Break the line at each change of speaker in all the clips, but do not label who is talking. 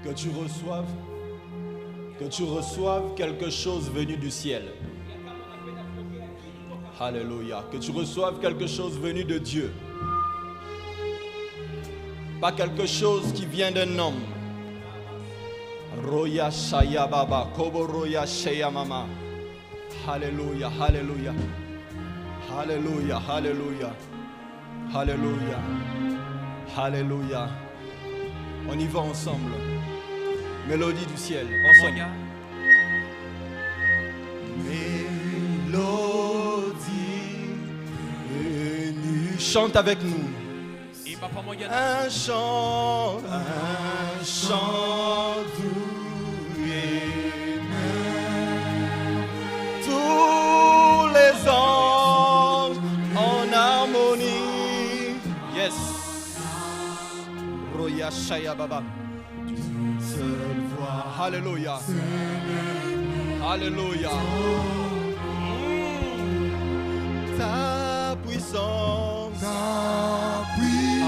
que tu reçoives quelque chose venu du ciel. Alléluia. Que tu reçoives quelque chose venu de Dieu. Pas quelque chose qui vient d'un homme. Roya Shaya Baba, Kobo Roya Shaya Mama. Alléluia, Alléluia. Alléluia, Alléluia. Alléluia. Alléluia. On y va ensemble. Mélodie du ciel. Ensemble. Mélodie. Chante avec nous. Un chant doux et tous les anges en harmonie. Yes. Roya Shaya Baba. Seule voix. Alléluia. Alléluia. Ta puissance.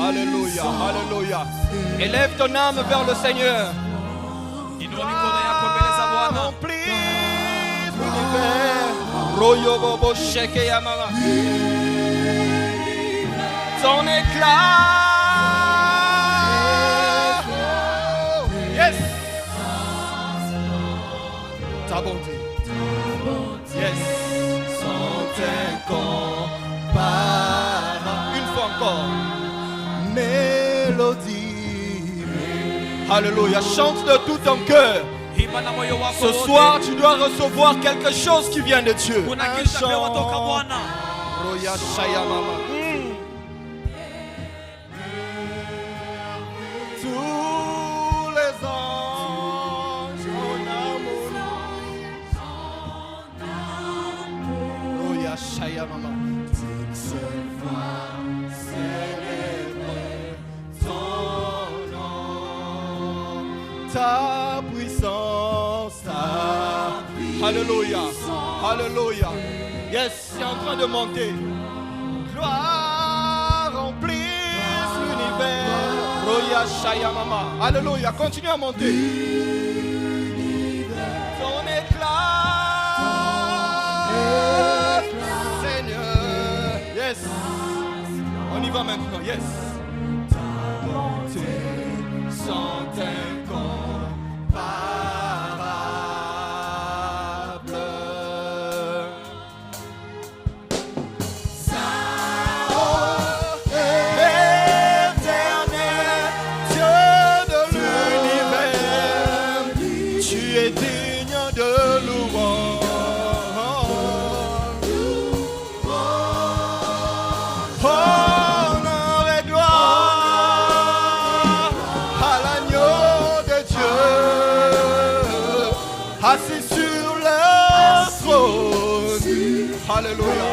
Alléluia, Alléluia. Élève ton âme vers le Seigneur. Remplis l'univers. Royo Bobo Sheke Yamama. Ton éclat. Yes. Ta bonté. Yes. Sans incomparable. Une fois encore. Mélodie. Alléluia. Chante de tout ton cœur. Ce soir, tu dois recevoir quelque chose qui vient de Dieu. Un chant. Roya Shaya Mama. Tous les anges en harmonie. Roya Shaya Mama. Ta puissance, Alléluia, Alléluia. Yes, c'est en train de monter. Gloire remplisse l'univers. Roya Shaya Mama. Alléluia, continue à monter. Ton éclat, Seigneur. Yes. On y va maintenant, yes. Ta bonté sans incomparable. Saint, éternel, Dieu de l'univers, tu es digne de louange. Honneur et gloire à l'agneau de Dieu, assis sur le trône. Alléluia.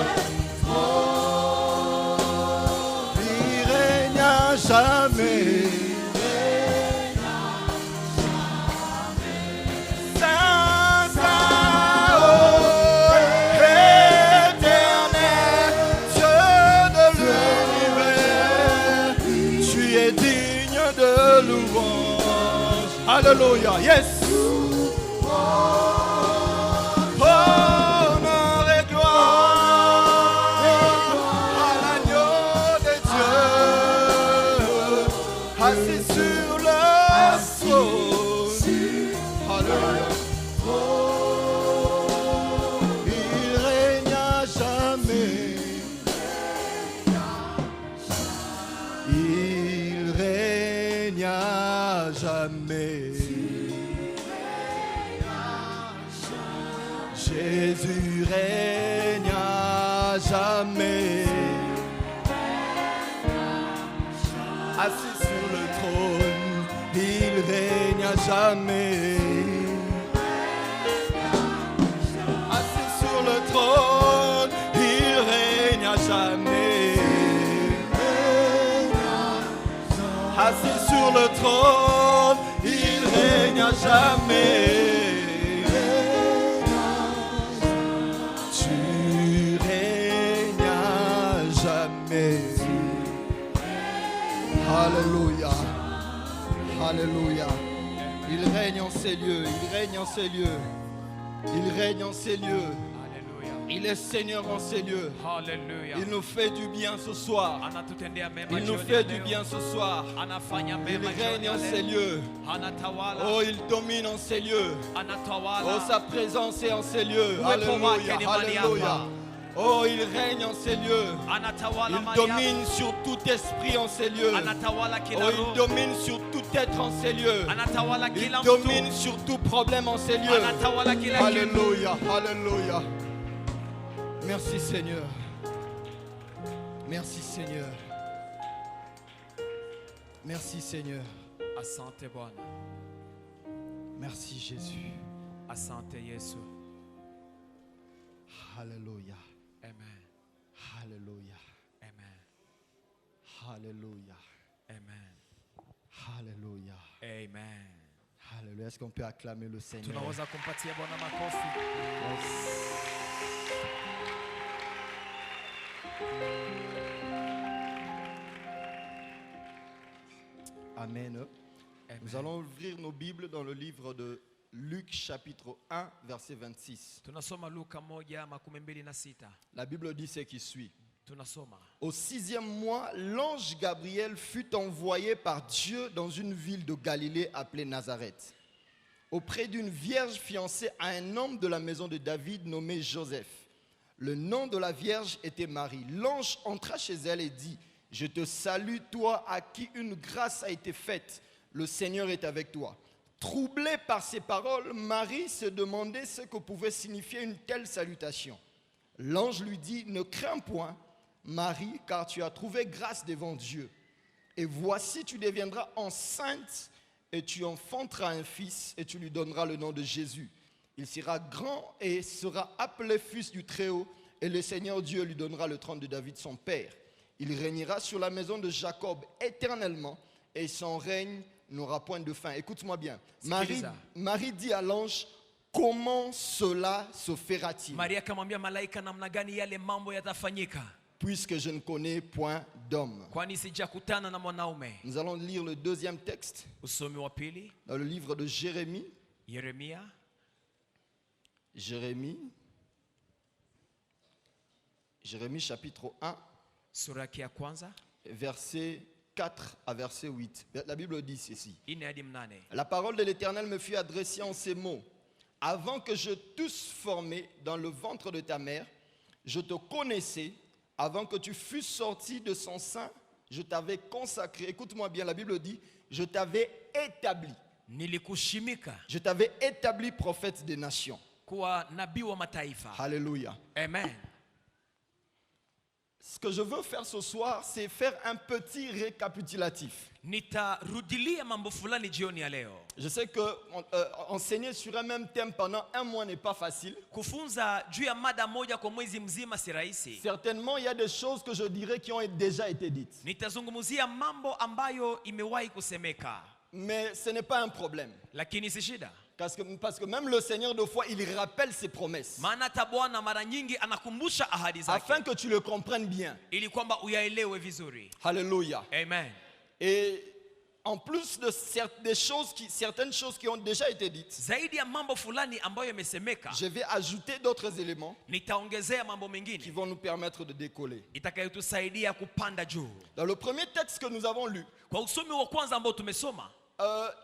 Il règne à jamais. Saint, Saint, oh, éternel, Dieu de l'univers, tu es digne de louange. Alléluia, yes. Honneur et gloire à l'agneau de Dieu, assis sur le trône. Alléluia. Il règne à jamais. Il règne à jamais. Jésus règne à jamais. Assis sur le trône, il règne à jamais. Assis sur le trône, il règne à jamais. Assis sur le trône, il règne à jamais. Tu règnes à jamais. Alléluia. Alléluia. Il règne en ces lieux, il règne en ces lieux. Il règne en ces lieux. Il est Seigneur en ces lieux.
Hallelujah.
Il nous fait du bien ce soir. Il nous fait du bien ce soir. Il règne en ces lieux. Oh, il domine en ces lieux. Oh, sa présence est en ces lieux. Alléluia, alléluia. Oh, il règne en ces lieux. Il domine sur tout esprit en ces lieux. Oh, il domine sur tout être en ces lieux. Il domine sur tout problème en ces lieux. Alléluia, alléluia. Merci Seigneur. Merci Seigneur. Merci Seigneur.
Asante Bwana.
Merci Jésus.
Asante Yesu.
Alléluia.
Amen.
Alléluia.
Amen.
Alléluia.
Amen.
Alléluia.
Amen.
Alléluia. Est-ce qu'on peut acclamer le Seigneur?
Tunaweza kumpatia Bwana makofi.
Amen.
Amen.
Nous allons ouvrir nos Bibles dans le livre de Luc chapitre 1 verset 26.
Tunasoma Luka 1:26.
La Bible dit ce qui suit.
Tunasoma.
Au 6e mois, l'ange Gabriel fut envoyé par Dieu dans une ville de Galilée appelée Nazareth, auprès d'une vierge fiancée à un homme de la maison de David nommé Joseph. Le nom de la vierge était Marie. L'ange entra chez elle et dit: Je te salue, toi à qui une grâce a été faite. Le Seigneur est avec toi. Troublée par ces paroles, Marie se demandait ce que pouvait signifier une telle salutation. L'ange lui dit: Ne crains point, Marie, car tu as trouvé grâce devant Dieu. Et voici, tu deviendras enceinte et tu enfanteras un fils et tu lui donneras le nom de Jésus. Il sera grand et sera appelé fils du Très-Haut, et le Seigneur Dieu lui donnera le trône de David son père. Il régnera sur la maison de Jacob éternellement, et son règne n'aura point de fin. Écoute-moi bien. Marie dit à l'ange: Comment cela se fera-t-il?
Maria akamwambia malaika, namna gani yale mambo yatafanyika?
Puisque je ne connais point d'homme.
Kwani sijakutana na mwanaume.
Nous allons lire le deuxième texte
Usomi wa pili,
dans le livre de Jérémie.
Yeremia.
Jérémie chapitre 1,
Sura yake ya kwanza,
verset 4 à verset 8. La Bible dit ceci.
4 hadi 8.
La parole de l'Éternel me fut adressée en ces mots. Avant que je t'eusse formé dans le ventre de ta mère, je te connaissais. Avant que tu fusses sorti de son sein, je t'avais consacré. Écoute-moi bien, la Bible dit: je t'avais établi.
Nilikushimika
Je t'avais établi prophète des nations.
kuwa nabii wa mataifa.
Alléluia.
Amen.
Ce que je veux faire ce soir, c'est faire un petit récapitulatif.
Nitarudilia mambo fulani jioni ya leo.
Je sais que enseigner sur un même thème pendant un mois n'est pas facile.
Kufunza juu ya mada moja kwa mwezi mzima si rahisi.
Certainement, il y a des choses que je dirais qui ont déjà été dites.
Nitazungumzia mambo ambayo imewahi kusemeka.
Mais ce n'est pas un problème.
Lakini si shida.
Parce que même le Seigneur, de fois, il rappelle ses promesses.
Maana hata Bwana mara nyingi anakumbusha ahadi zake.
Afin que tu le comprennes bien.
Ili kwamba uyaelewe vizuri.
Alléluia.
Amen.
Et en plus de certaines choses qui ont déjà été dites,
zaidi ya mambo fulani ambayo yamesemeka,
je vais ajouter d'autres éléments
nitaongezea mambo mengine
qui vont nous permettre de décoller.
Itakayotusaidia kupanda juu.
Dans le premier texte que nous avons lu,
kwa usomi wa kwanza ambao tumesoma,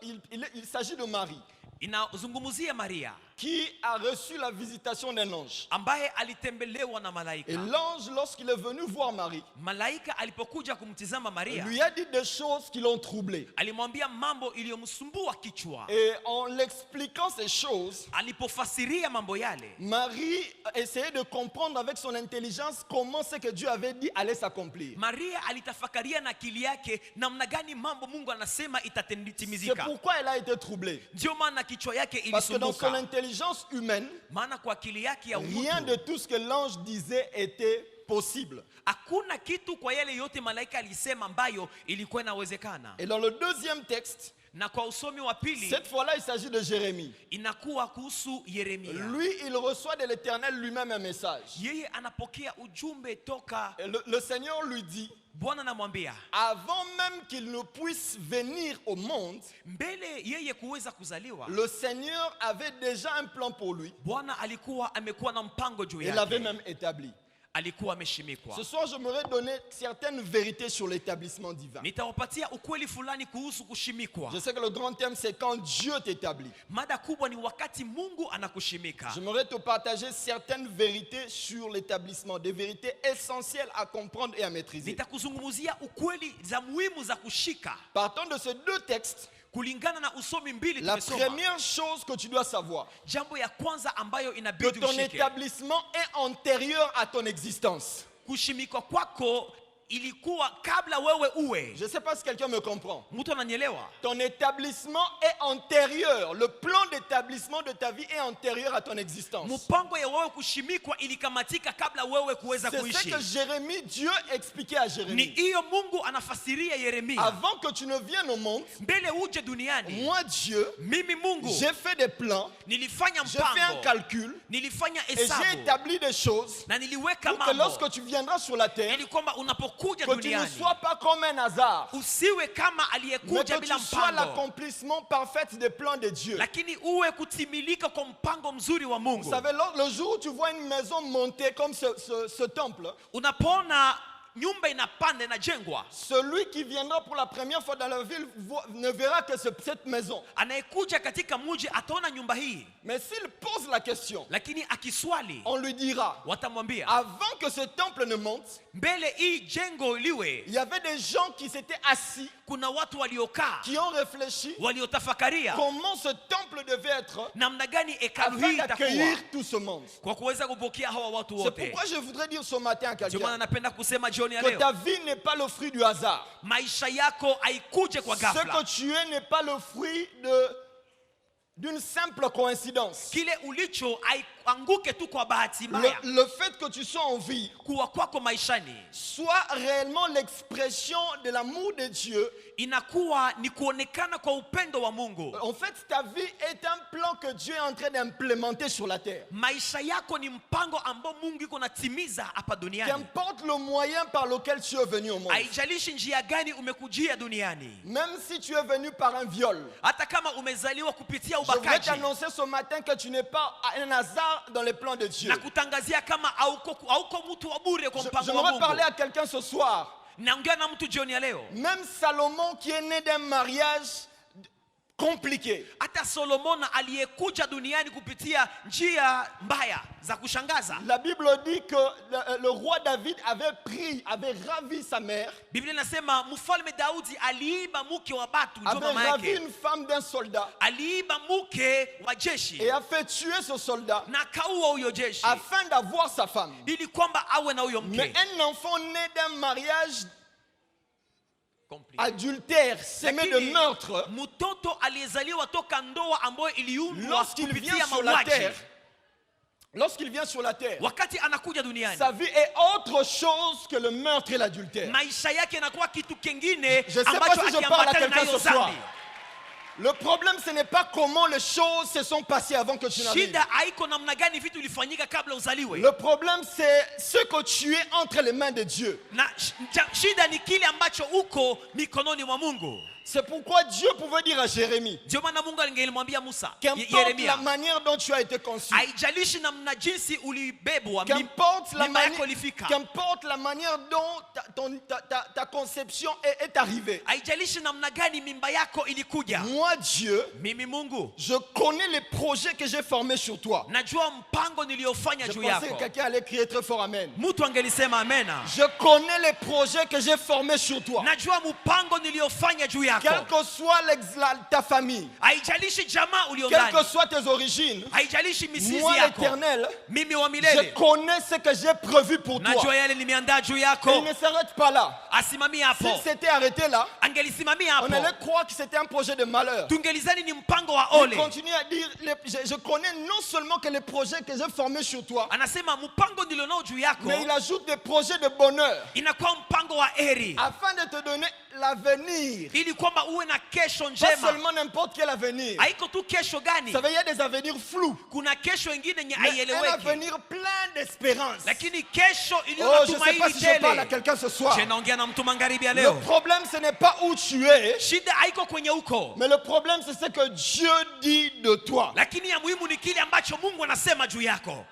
il s'agit de Marie.
Inazungumzia Maria
Qui a reçu la visitation d'un ange.
Ambaye alitembelewa na malaika.
Et l'ange, lorsqu'il est venu voir Marie,
malaika alipokuja kumtizama Maria,
lui a dit des choses qui l'ont troublé.
Alimwambia mambo iliyomsumbua kichwa.
Et en l'expliquant ces choses,
alipofasiria mambo yale,
Marie essayait de comprendre avec son intelligence comment ce que Dieu avait dit allait s'accomplir.
Maria alitafakaria na akili yake namna gani mambo Mungu anasema itatimizika.
C'est pourquoi elle a été troublée.
Ndio maana kichwa yake ilisumbuka.
Parce que dans son intelligence humaine, rien de tout ce que l'ange disait était possible.
Hakuna kitu kwa yale yote malaika alisema ambayo ilikuwa inawezekana.
Et dans le deuxième texte,
Na kwa usomi wa pili,
cette fois-là, il s'agit de Jérémie.
inakuwa kuhusu Yeremia.
Lui, il reçoit de l'Éternel lui-même un message.
Yeye anapokea ujumbe toka
Le Seigneur lui dit,
Bwana anamwambia,
avant même qu'il ne puisse venir au monde,
mbele yeye kuweza kuzaliwa,
le Seigneur avait déjà un plan pour lui.
Bwana alikuwa amekuwa na mpango juu
Il l'avait
yake.
même établi.
Alikuwa ameshimikwa.
Ce soir, j'aimerais donner certaines vérités sur l'établissement divin.
Nitawapatia ukweli fulani kuhusu kushimikwa.
Je sais que le grand thème, c'est quand Dieu t'établit.
Mada kubwa ni wakati Mungu anakushimika.
J'aimerais te partager certaines vérités sur l'établissement, des vérités essentielles à comprendre et à maîtriser.
Nitakuzungumzia ukweli za muhimu za kushika.
Partant de ces deux textes,
Kulingana na usomi mbili
la
tumesoma.
première chose que tu dois savoir,
Jambo ya kwanza ambayo
que
inabidi
ton
ushike.
établissement est antérieur à ton existence.
Kushimikwa kwako ilikuwa kabla wewe uwe.
Je ne sais pas si quelqu'un me comprend.
Mtu ananielewa?
Ton établissement est antérieur. Le plan d'établissement de ta vie est antérieur à ton existence.
Mpango ya wewe kushimikwa ilikamatika kabla wewe kuweza
C'est ce
kuishi.
que Jérémie, Dieu expliquait à
Ni
Jérémie.
hiyo Mungu anafasiria Yeremia.
Avant que tu ne viennes au monde,
Mbele uje duniani,
moi Dieu,
mimi Mungu
j'ai fait des plans,
nilifanya
j'ai fait un
mpango,
calcul
nilifanya
et j'ai
hesabu
établi des choses
na niliweka
pour que
mambo
lorsque tu viendras sur la terre,
ili kwamba unapokuja
que tu ne
duniani
sois pas comme un hasard,
usiwe kama
mais
aliyekuja
que
bila
tu sois
mpango,
l'accomplissement parfait des plans de Dieu.
lakini uwe kutimilika kwa mpango mzuri wa
Vous
Mungu.
savez, le jour où tu vois une maison monter comme ce temple,
Unapoona nyumba inapanda inajengwa,
celui qui viendra pour la première fois dans la ville ne verra que cette maison.
anayekuja katika mji ataona nyumba hii,
Mais s'il pose la question,
lakini akiswali
on lui dira,
watamwambia,
avant que ce temple ne monte,
mbele hii jengo liwe,
il y avait des gens qui s'étaient assis,
kuna watu waliokaa
qui ont réfléchi
waliotafakaria
comment ce temple devait être
namna gani hekalu
afin
hii itakuwa
d'accueillir tout ce monde.
kwa kuweza kupokea hawa watu
C'est
wote.
pourquoi je voudrais dire ce matin à
Ndio maana
quelqu'un
napenda kusema jioni ya
que
leo,
ta vie n'est pas le fruit du hasard.
maisha yako haikuje kwa
Ce
ghafla.
que tu es n'est pas le fruit d'une simple coïncidence.
Kile ulicho haianguke tu kwa bahati mbaya.
Le fait que tu sois en vie
Kuwa kwako maishani
soit réellement l'expression de l'amour de Dieu.
inakuwa ni kuonekana kwa upendo wa Mungu.
En fait, ta vie est un plan que Dieu est en train d'implémenter sur la terre.
Maisha yako ni mpango ambao Mungu iko natimiza hapa duniani.
Qu'importe le moyen par lequel tu es venu au monde.
Haijalishi njia gani umekujia duniani.
Même si tu es venu par un viol.
Hata kama umezaliwa kupitia
Je voudrais
ubakaji.
t'annoncer ce matin que tu n'es pas un hasard dans les plans de Dieu.
Na kutangazia kama hauko mtu wa bure kwa mpango wa
J'aimerais
Mungu.
parler à quelqu'un ce soir.
Naongea na mtu jioni ya leo.
Même Salomon qui est né d'un mariage compliqué.
Hata Solomon aliyekuja duniani kupitia njia mbaya za kushangaza.
La Bible dit que le roi David avait ravi sa mère.
Biblia inasema mfalme Daudi aliiba mke wa batu, ndio
Avait
mama
ravi
yake.
une femme d'un soldat.
Aliiba mke wa jeshi
Et a fait tuer ce soldat
na kaua huyo jeshi
afin d'avoir sa femme.
ili kwamba awe na huyo
Mais
mke.
un enfant né d'un mariage
Compliqué.
adultère, semé de
Lakini
meurtre,
mtoto aliyezaliwa toka ndoa ambayo iliundwa
lorsqu'il
kupitia
vient sur la
mauaji,
terre, lorsqu'il vient sur la terre,
wakati anakuja duniani,
sa vie est autre chose que le meurtre et l'adultère.
maisha yake yanakuwa kitu kingine
Je sais pas
ambacho
si je parle à
akiambatana na
quelqu'un
hiyo
ce soir.
dhambi.
Le problème, ce n'est pas comment les choses se sont passées avant que tu n'arrives.
Shida haiko namna gani vitu ilifanyika kabla uzaliwe.
Le problème, c'est ce que tu es entre les mains de Dieu.
Na shida ni kile ambacho uko mikononi mwa Mungu.
C'est pourquoi Dieu pouvait dire à Jérémie,
Ndio maana Mungu angelimwambia Musa,
qu'importe la
Yeremia,
manière dont tu as été conçu,
haijalishi namna jinsi ulibebwa,
qu'importe la,
mimba yako ilifika,
qu'importe la manière dont ta conception est arrivée.
haijalishi namna gani mimba yako ilikuja,
Moi, Dieu,
mimi Mungu
je connais les projets que j'ai formés sur toi.
najua mpango niliofanya
Je
juu
pensais que
yako.
quelqu'un allait crier très fort Amen.
Mtu angelisema amena.
Je connais les projets que j'ai formés sur toi.
Najua mpango niliofanya juu yako.
Quelle que soit ta famille,
Haijalishi jamaa ulio
quelles
ndani,
que soient tes origines,
haijalishi mizizi
moi
yako,
l'Éternel,
mimi wa
je
milele
connais ce que j'ai prévu pour toi.
najua yale nimeandaa juu
Et il
yako.
ne s'arrête pas là.
Asimamie hapo,
S'il s'était arrêté là,
angelisimamia
on
hapo,
allait croire que c'était un projet de malheur.
tungelizani ni mpango wa
Il
ole.
continue à dire, je connais non seulement que les projets que j'ai formés sur toi,
Anasema mpango nilionao juu yako
mais il ajoute des projets de bonheur,
inakuwa mpango wa heri,
afin de te donner l'avenir.
ili kwamba uwe na kesho
Pas
njema.
seulement n'importe quel avenir.
Haiko tu kesho gani.
Ça veut dire il y a des avenirs flous.
Kuna kesho ingine nye
Mais un
haieleweki.
avenir plein d'espérance.
Lakini kesho iliyo
Oh,
na
je ne sais pas
tumaini
si je parle à
tele.
quelqu'un ce soir.
Je naongea na mtu magharibi ya
Le
leo.
problème, ce n'est pas où tu es,
Shida haiko kwenye uko.
mais le problème, c'est ce que Dieu dit de toi.
Lakini ya muhimu ni kile ambacho Mungu anasema juu yako.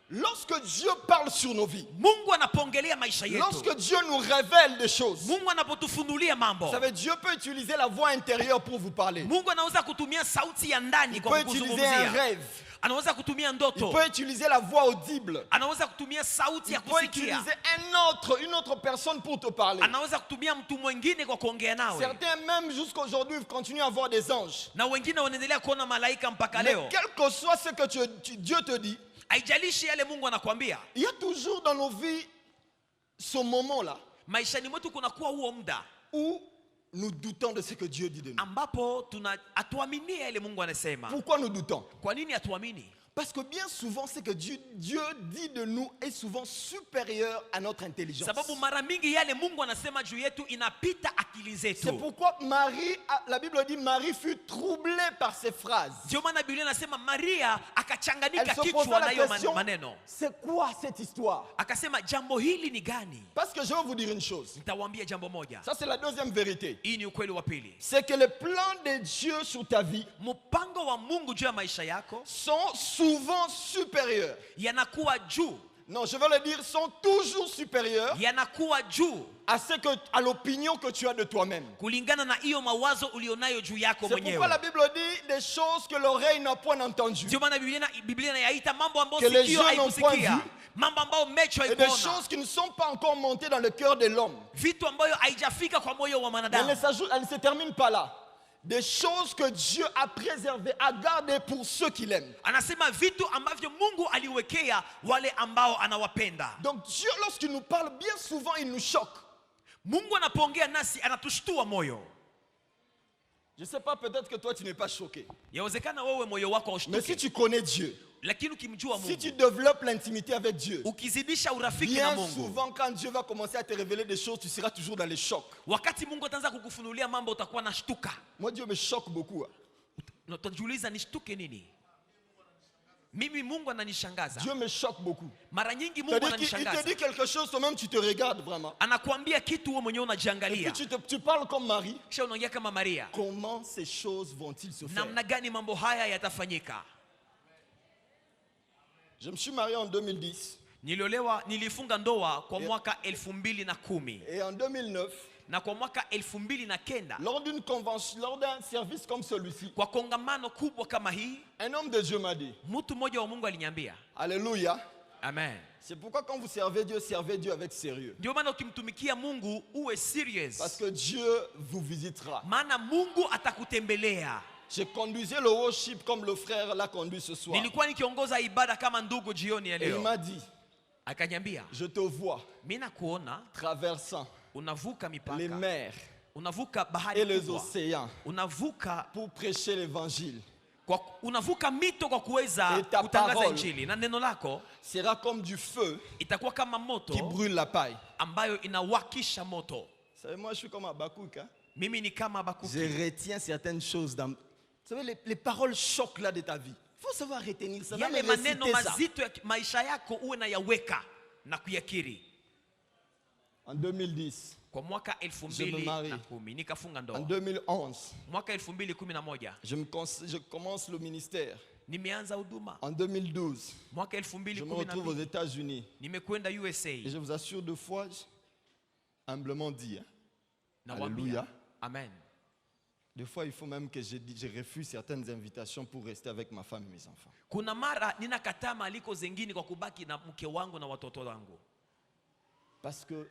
Lorsque Dieu parle sur nos vies,
Mungu anapongelea maisha yetu.
lorsque Dieu nous révèle des choses,
Mungu anapotufunulia mambo.
vous savez, Dieu peut utiliser la voix intérieure pour vous parler.
Mungu anaweza kutumia sauti ya ndani
Il
kwa
peut utiliser un
kukuzungumzia.
rêve.
Anaweza kutumia
Il
ndoto.
peut utiliser la voix audible.
Anaweza kutumia sauti
Il
ya
peut
kusikia.
utiliser une autre personne pour te parler.
Anaweza kutumia mtu mwingine kwa kuongea nawe.
Certains même jusqu'à aujourd'hui continuent à voir des anges.
Na wengine wanaendelea kuona malaika mpaka
Mais
leo.
quel que soit ce que Dieu te dit,
Haijalishi yale Mungu anakuambia.
il y a toujours dans nos vies ce moment-là
Maishani mwetu kunakuwa huo muda
où nous doutons de ce que Dieu dit de nous.
ambapo hatuaminie yale Mungu anasema.
Pourquoi nous doutons?
Kwa nini hatuamini?
Parce que bien souvent, ce que Dieu dit de nous est souvent supérieur à notre intelligence.
Sababu mara mingi yale Mungu anasema juu yetu inapita akili
C'est
zetu.
pourquoi la Bible dit, Marie fut troublée par ces phrases.
Ndio maana Biblia inasema Maria
Elle
akachanganika
se
kichwa
posa
na
la
hiyo
question,
maneno.
c'est quoi cette histoire?
Akasema jambo hili ni gani?
Parce que je vais vous dire une chose.
Nitawaambia jambo moja.
Ça, c'est la deuxième vérité.
Hii ni ukweli wa pili.
C'est que les plans de Dieu sur ta vie
Mpango wa Mungu juu ya maisha yako
sont souvent supérieurs.
yanakuwa juu.
Non, je veux le dire, sont toujours supérieurs
Yanakuwa juu
à l'opinion que tu as de toi-même.
kulingana na hiyo mawazo ulionayo juu yako
C'est pourquoi la
mwenyewe.
Bible dit des choses que l'oreille n'a point entendues.
Ndio maana Biblia inayaita mambo ambayo
Que les
sikio
yeux n'ont point
haikusikia,
vu.
mambo ambayo macho
Et des
haikuona,
choses qui ne sont pas encore montées dans le cœur de l'homme.
vitu ambayo haijafika kwa moyo wa
Mais
mwanadamu.
elle ne se termine pas là. Des choses que Dieu a préservées, a gardées pour ceux qui l'aiment.
Anasema vitu ambavyo Mungu aliwekea wale ambao anawapenda.
Donc Dieu, lorsqu'il nous parle, bien souvent, il nous choque.
Mungu anapoongea nasi anatushtua moyo.
Je ne sais pas, peut-être que toi, tu n'es pas choqué.
Yawezekana wewe moyo wako
Mais si
haushtuke,
tu connais Dieu,
lakini ukimjua
si tu
Mungu,
développes l'intimité avec Dieu,
ukizidisha urafiki na
bien
Mungu,
souvent, quand Dieu va commencer à te révéler des choses, tu seras toujours dans les chocs.
wakati Mungu ataanza kukufunulia mambo utakuwa na shtuka.
Moi, Dieu me choque beaucoup.
Na utajiuliza nishtuke nini? Mimi Mungu ananishangaza.
Dieu me choque beaucoup.
Mara nyingi Mungu
C'est-à-dire qu'il te
ananishangaza.
dit quelque chose, toi-même, tu te regardes vraiment.
Anakuambia kitu wewe mwenyewe
Et
unajiangalia.
puis tu parles comme Marie.
Kisha unaongea kama Maria.
Comment ces choses vont-ils se faire?
Namna gani mambo haya yatafanyika?
Je me suis marié en 2010.
Nilifunga ndoa kwa mwaka 2010
Et en 2009,
na kwa mwaka 2009
lors d'une convention, lors d'un service comme celui-ci,
kwa kongamano kubwa kama hii,
un homme de Dieu m'a dit,
mtu mmoja wa Mungu aliniambia.
Alléluia.
Amen.
C'est pourquoi quand vous servez Dieu avec sérieux.
Ndio maana ukimtumikia Mungu uwe serious.
Parce que Dieu vous visitera.
Maana Mungu atakutembelea.
Je conduisais le worship comme le frère l'a conduit ce soir.
Nilikuwa nikiongoza ibada kama ndugu jioni ya
Et il
leo.
m'a dit,
Akaniambia,
je te vois
mimi nakuona
traversant
unavuka mipaka,
les mers
unavuka bahari
et les
kubwa,
océans
unavuka
pour prêcher l'évangile.
unavuka mito kwa kuweza
Et ta
kutangaza
parole
injili, na neno lako
sera comme du feu
itakuwa kama moto
qui brûle la paille.
ambayo inawakisha moto.
Vous savez, moi je suis comme Habakkuk. Hein?
Mimi ni kama
Je
Habakuki.
retiens certaines choses dans... Vous savez, les paroles chocs là de ta vie. Il faut savoir retenir ça.
Yale maneno mazito ya maisha yako uwe na yaweka na kuyakiri.
En 2010,
Kwa mwaka 2010 nikafunga
en
ndoa.
2011,
Mwaka 2011
je commence le ministère.
nimeanza huduma.
En 2012,
Mwaka
je me retrouve aux
2012
États-Unis.
nimekwenda USA.
Et je vous assure, deux fois, humblement dit, hein,
Nawaambia,
Alléluia.
amen.
Des fois, il faut même que je refuse certaines invitations pour rester avec ma femme et mes enfants.
Kuna mara ninakataa maaliko zingine kwa kubaki na mke wangu na watoto wangu.
Parce que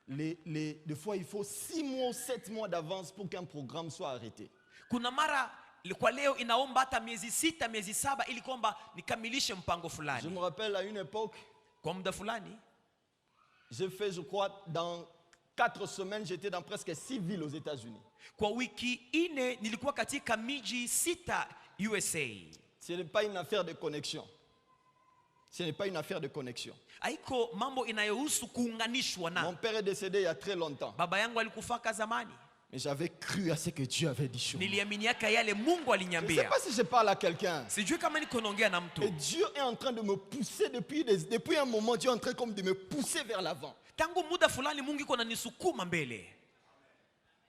des fois, il faut 6 mois ou 7 mois d'avance pour qu'un programme soit arrêté.
Kuna mara kwa leo inaomba hata miezi 6, miezi 7 ili kwamba nikamilishe mpango
Je
fulani.
me rappelle à une époque,
Kwa muda fulani,
j'ai fait, je crois, dans 4 semaines, j'étais dans presque 6 villes aux États-Unis.
kwa wiki 4 nilikuwa katika miji 6 USA.
Ce n'est pas une affaire de connexion. Ce n'est pas une affaire de connexion.
Haiko mambo inayohusu kuunganishwa
Mon
na.
père est décédé il y a très longtemps.
Baba yangu alikufaka zamani.
Mais j'avais cru à ce que Dieu avait dit sur moi.
Niliaminiaka yale Mungu
Je ne sais
aliniambia.
pas si je parle à quelqu'un.
Sijui kama niko naongea na mtu.
Et Dieu est en train de me pousser depuis un moment. Dieu est en train comme de me pousser vers l'avant.
Tangu muda fulani Mungu iko ananisukuma mbele.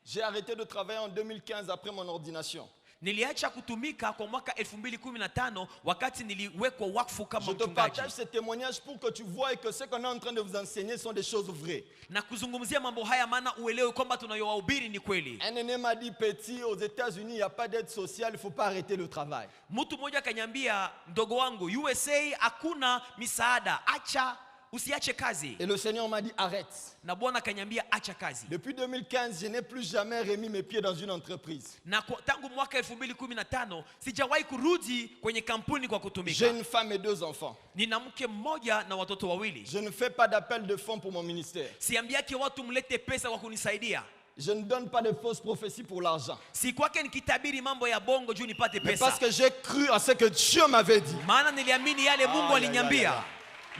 J'ai arrêté de travailler en 2015 après mon ordination.
Niliacha kutumika kwa mwaka 2015 wakati niliwekwa wakfu kama
Je te
mchungaji.
partage ce témoignage pour que tu vois que ce qu'on est en train de vous enseigner sont des choses vraies.
Na kuzungumzia mambo haya maana uelewe kwamba tunayowahubiri ni kweli.
Un aîné m'a dit, petit, aux États-Unis, il n'y a pas d'aide sociale, il ne faut pas arrêter le travail.
Mtu mmoja akaniambia, mdogo wangu, USA hakuna misaada, acha usiache kazi.
Et le Seigneur m'a dit, arrête.
Na Bwana akaniambia acha kazi.
Depuis 2015, je n'ai plus jamais remis mes pieds dans une entreprise.
Na tangu mwaka 2015 sijawahi kurudi kwenye kampuni kwa kutumika.
J'ai une femme et 2 enfants.
Nina mke mmoja na watoto wawili.
Je ne fais pas d'appel de fonds pour mon ministère.
Siambiaki watu mlete pesa kwa kunisaidia.
Je ne donne pas de fausses prophéties pour l'argent.
Si kwake nikitabiri mambo ya bongo juu nipate
Mais
pesa.
parce que j'ai cru à ce que Dieu m'avait dit.
Maana niliamini yale Mungu aliniambia.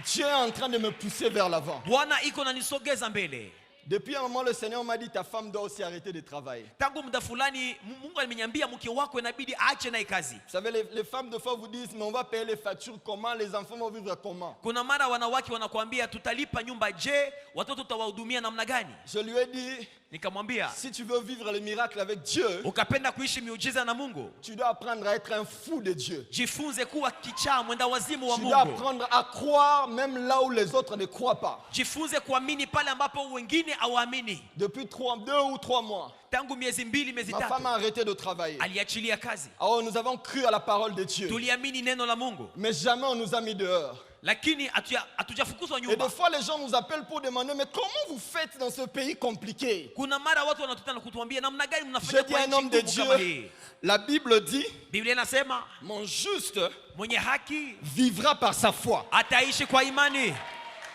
Dieu est en train de me pousser vers l'avant.
Bwana iko nanisogeza mbele.
Depuis un moment, le Seigneur m'a dit, ta femme doit aussi arrêter de travailler.
Tangu muda fulani Mungu aliniambia mke wako inabidi aache naye kazi.
Vous savez, les femmes de fois vous disent, mais on va payer les factures comment, les enfants vont vivre comment?
Kuna mara wanawake wanakuambia tutalipa nyumba je, watoto tutawahudumia namna gani?
Je lui ai dit,
Nikamwambia,
si tu veux vivre le miracle avec Dieu,
ukapenda kuishi miujiza na Mungu,
tu dois apprendre à être un fou de Dieu.
jifunze kuwa kichaa mwenda wazimu wa
Tu dois
Mungu.
apprendre à croire même là où les autres ne croient pas.
Jifunze kuamini pale ambapo wengine hawaamini.
Depuis 2 ou 3 mois,
Tangu miezi mbili, miezi
ma femme
tatu
a arrêté de travailler.
aliachilia kazi.
Alors nous avons cru à la parole de Dieu.
Tuliamini neno la Mungu,
Mais jamais on nous a mis dehors.
lakini hatujafukuzwa
Et
nyumba.
des fois les gens nous appellent pour demander, mais comment vous faites dans ce pays compliqué?
Kuna mara watu wanatutana kutuambia namna gani
Je
mnafanya
dis
kwa
à un
nchi
homme de
ngumu kama
Dieu,
hii.
la Bible dit,
Biblia inasema
mon juste
mwenye haki
vivra par sa foi.
ataishi kwa imani.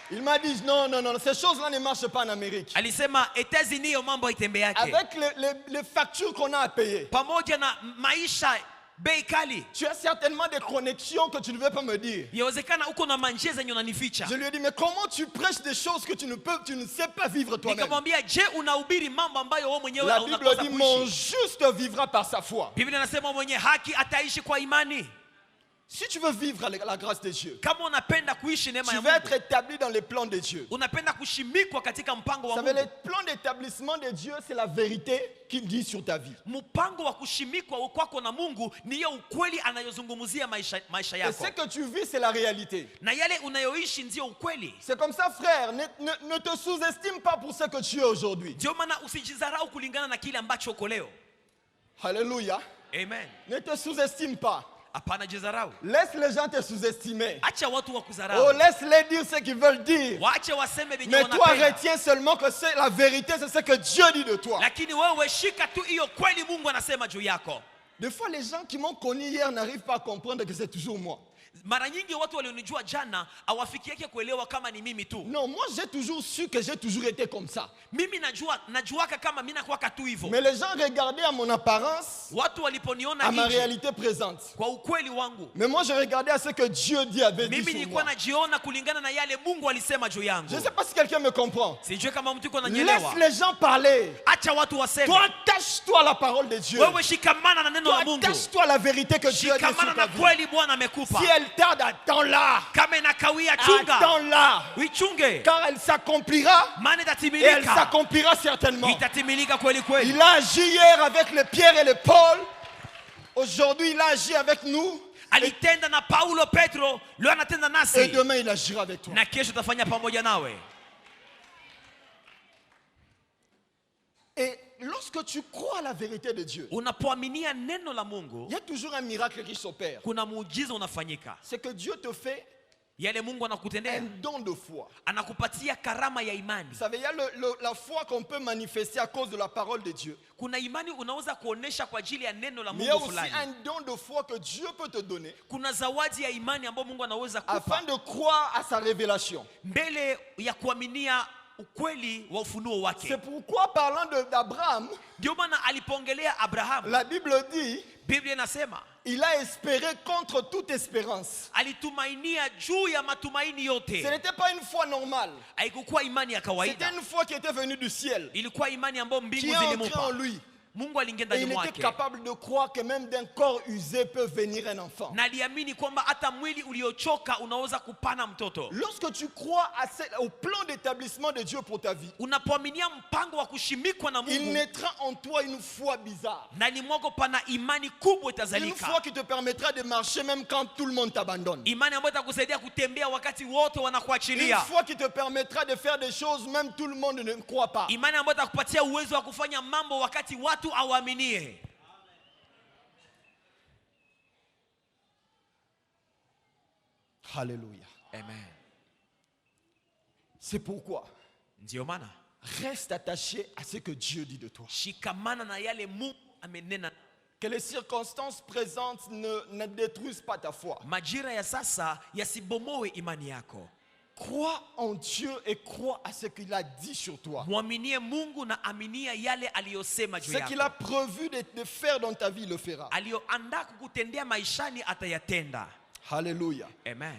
Il m'a dit, non, ces choses-là ne marchent pas en Amérique.
Alisema Etats-Unis hiyo mambo haitembeake.
Avec les factures qu'on a à payer,
Pamoja na maisha bei kali,
tu as certainement des connexions que tu ne veux pas me dire.
yawezekana uko na manjia zenye unanificha.
Je lui ai dit, mais comment tu prêches des choses que tu ne sais pas vivre toi-même?
Nikamwambia, je, unahubiri mambo ambayo wewe mwenyewe
La Bible
unakosa
dit, mon
kuishi?
juste vivra par sa foi.
Biblia inasema mwenye haki ataishi kwa imani.
Si tu veux vivre la grâce de Dieu,
Kama unapenda kuishi neema
tu
ya
vas
Mungu,
être établi dans les plans de Dieu.
unapenda kushimikwa katika mpango
Vous
wa
savez,
Mungu.
les plans d'établissement de Dieu, c'est la vérité qu'il dit sur ta vie.
Mpango wa kushimikwa kwako na Mungu ni hiyo ukweli anayozungumzia maisha
Et
yako.
ce que tu vis, c'est la réalité.
Na yale unayoishi ndio ukweli.
C'est comme ça, frère. Ne te sous-estime pas pour ce que tu es aujourd'hui.
Ndio maana usijidharau kulingana na kile ambacho uko leo.
Alléluia.
Amen.
Ne te sous-estime pas.
Hapana jidharau.
Laisse les gens te sous-estimer.
Acha watu
Oh,
wakudharau.
laisse-les dire ce qu'ils veulent dire.
Waache waseme venye
Mais toi,
wanapenda.
retiens seulement que c'est la vérité, c'est ce que Dieu dit de toi.
Lakini wewe shika tu hiyo kweli Mungu anasema juu yako.
Des fois, les gens qui m'ont connu hier n'arrivent pas à comprendre que c'est toujours moi.
Mara nyingi watu walionijua jana hawafikiake kuelewa kama ni mimi tu.
Non, moi j'ai toujours su que j'ai toujours été comme ça.
Mimi najuaka kama mimi nakuwaka tu hivyo.
Mais les gens regardaient à mon apparence,
Watu waliponiona
à ma
nje
réalité présente.
kwa ukweli wangu,
Mais moi je regardais à ce que Dieu dit avait dit
mimi
sur
nilikuwa
moi.
najiona kulingana na yale Mungu alisema juu yangu.
Je ne sais pas si quelqu'un me comprend.
Sijui kama mtu uko
Laisse
nanielewa.
les gens parler.
Acha watu waseme.
Toi, attache-toi à la parole de Dieu.
Wewe shikamana na neno
Toi,
la Mungu.
attache-toi à la vérité que Dieu a dit sur
Shikamana
ta
na
vie.
kweli Bwana amekupa.
Si elle tarde, attends-la.
Kama inakawia chunga.
Attends-la.
Uichunge.
Car elle s'accomplira.
Maana
Et elle
itatimilika.
s'accomplira certainement.
Itatimilika kweli kweli.
Il a agi hier avec les Pierre et les Paul. Aujourd'hui, il a agi avec nous.
Alitenda na Paulo Petro, leo anatenda
Et
nasi.
demain, il agira avec toi.
Na kesho tafanya pamoja nawe.
Et lorsque tu crois à la vérité de Dieu,
Unapoaminia neno la Mungu,
il y a toujours un miracle qui s'opère.
kuna muujiza unafanyika.
C'est que Dieu te fait
Yale Mungu anakutendea,
un don de foi.
anakupatia karama ya imani.
Vous savez, il y a la foi qu'on peut manifester à cause de la parole de Dieu.
Kuna imani unaweza kuonesha kwa ajili ya neno la
Mais il y a
Mungu
aussi
fulani.
un don de foi que Dieu peut te donner
Kuna zawadi ya imani ambayo Mungu anaweza kupa
afin de croire à sa révélation.
mbele ya kuaminia ukweli wa ufunuo wake.
C'est pourquoi parlant d'Abraham,
Ndio maana alipoongelea Abrahamu,
la Bible dit,
Biblia inasema
il a espéré contre toute espérance.
alitumainia juu ya matumaini yote.
Ce n'était pas une foi normale.
Haikukuwa imani ya kawaida.
C'était une foi qui était venue du ciel,
Ilikuwa imani ambayo mbingu
qui est entrée en
zilimupa.
lui.
Mungu aliingia
Et
ndani
il était
mwake.
capable de croire que même d'un corps usé peut venir un enfant.
Na aliamini kwamba hata mwili uliochoka unaweza kupana mtoto.
Lorsque tu crois au plan d'établissement de Dieu pour ta vie,
Unapoaminia mpango wa kushimikwa na
il
Mungu,
naîtra en toi une foi bizarre.
ndani mwako pana imani kubwa
Une
itazalika.
foi qui te permettra de marcher même quand tout le monde t'abandonne.
Imani ambayo itakusaidia kutembea wakati wote
Une
wanakuachilia.
foi qui te permettra de faire des choses même tout le monde ne croit pas.
Imani ambayo itakupatia uwezo wa kufanya mambo wakati watu hawaaminie.
Alléluia.
Amen.
C'est pourquoi
Ndio maana
reste attaché à ce que Dieu dit de toi.
shikamana na yale Mungu amenena.
Que les circonstances présentes ne détruisent pas ta foi.
Majira ya sasa yasibomoe imani yako.
Crois en Dieu et crois à ce qu'il a dit sur toi.
Muaminie Mungu na aminia yale aliyosema juu
Ce
yako.
qu'il a prévu de faire dans ta vie, il le fera.
Aliyoandaa kukutendea maishani atayatenda.
Alléluia.
Amen.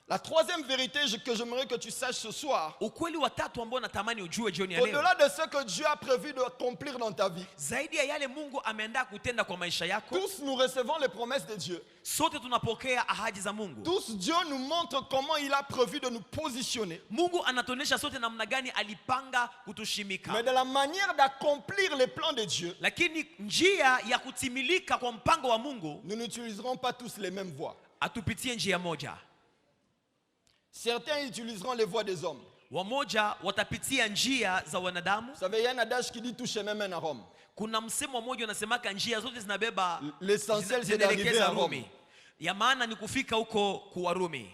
La troisième vérité que j'aimerais que tu saches ce soir,
Ukweli wa tatu ambao natamani ujue jioni ya leo,
au-delà de ce que Dieu a prévu d'accomplir dans ta vie,
zaidi ya yale Mungu ameandaa kutenda kwa maisha yako,
tous nous recevons les promesses de Dieu.
sote tunapokea ahadi za Mungu.
Tous, Dieu nous montre comment il a prévu de nous positionner.
Mungu anatuonyesha sote namna gani alipanga kutushimika.
Mais de la manière d'accomplir les plans de Dieu,
Lakini njia ya kutimilika kwa mpango wa Mungu,
nous n'utiliserons pas tous les mêmes voies.
atupitie njia moja.
Certains utiliseront les voies des hommes.
Wamoja watapitia njia za wanadamu.
Vous savez, il y a un adage qui dit tout chemin mène à Rome.
Kuna msemo mmoja unasemaka njia zote zinabeba,
L'essentiel, c'est d'arriver à Rome.
Rumi. Ya maana ni kufika huko kwa Rumi.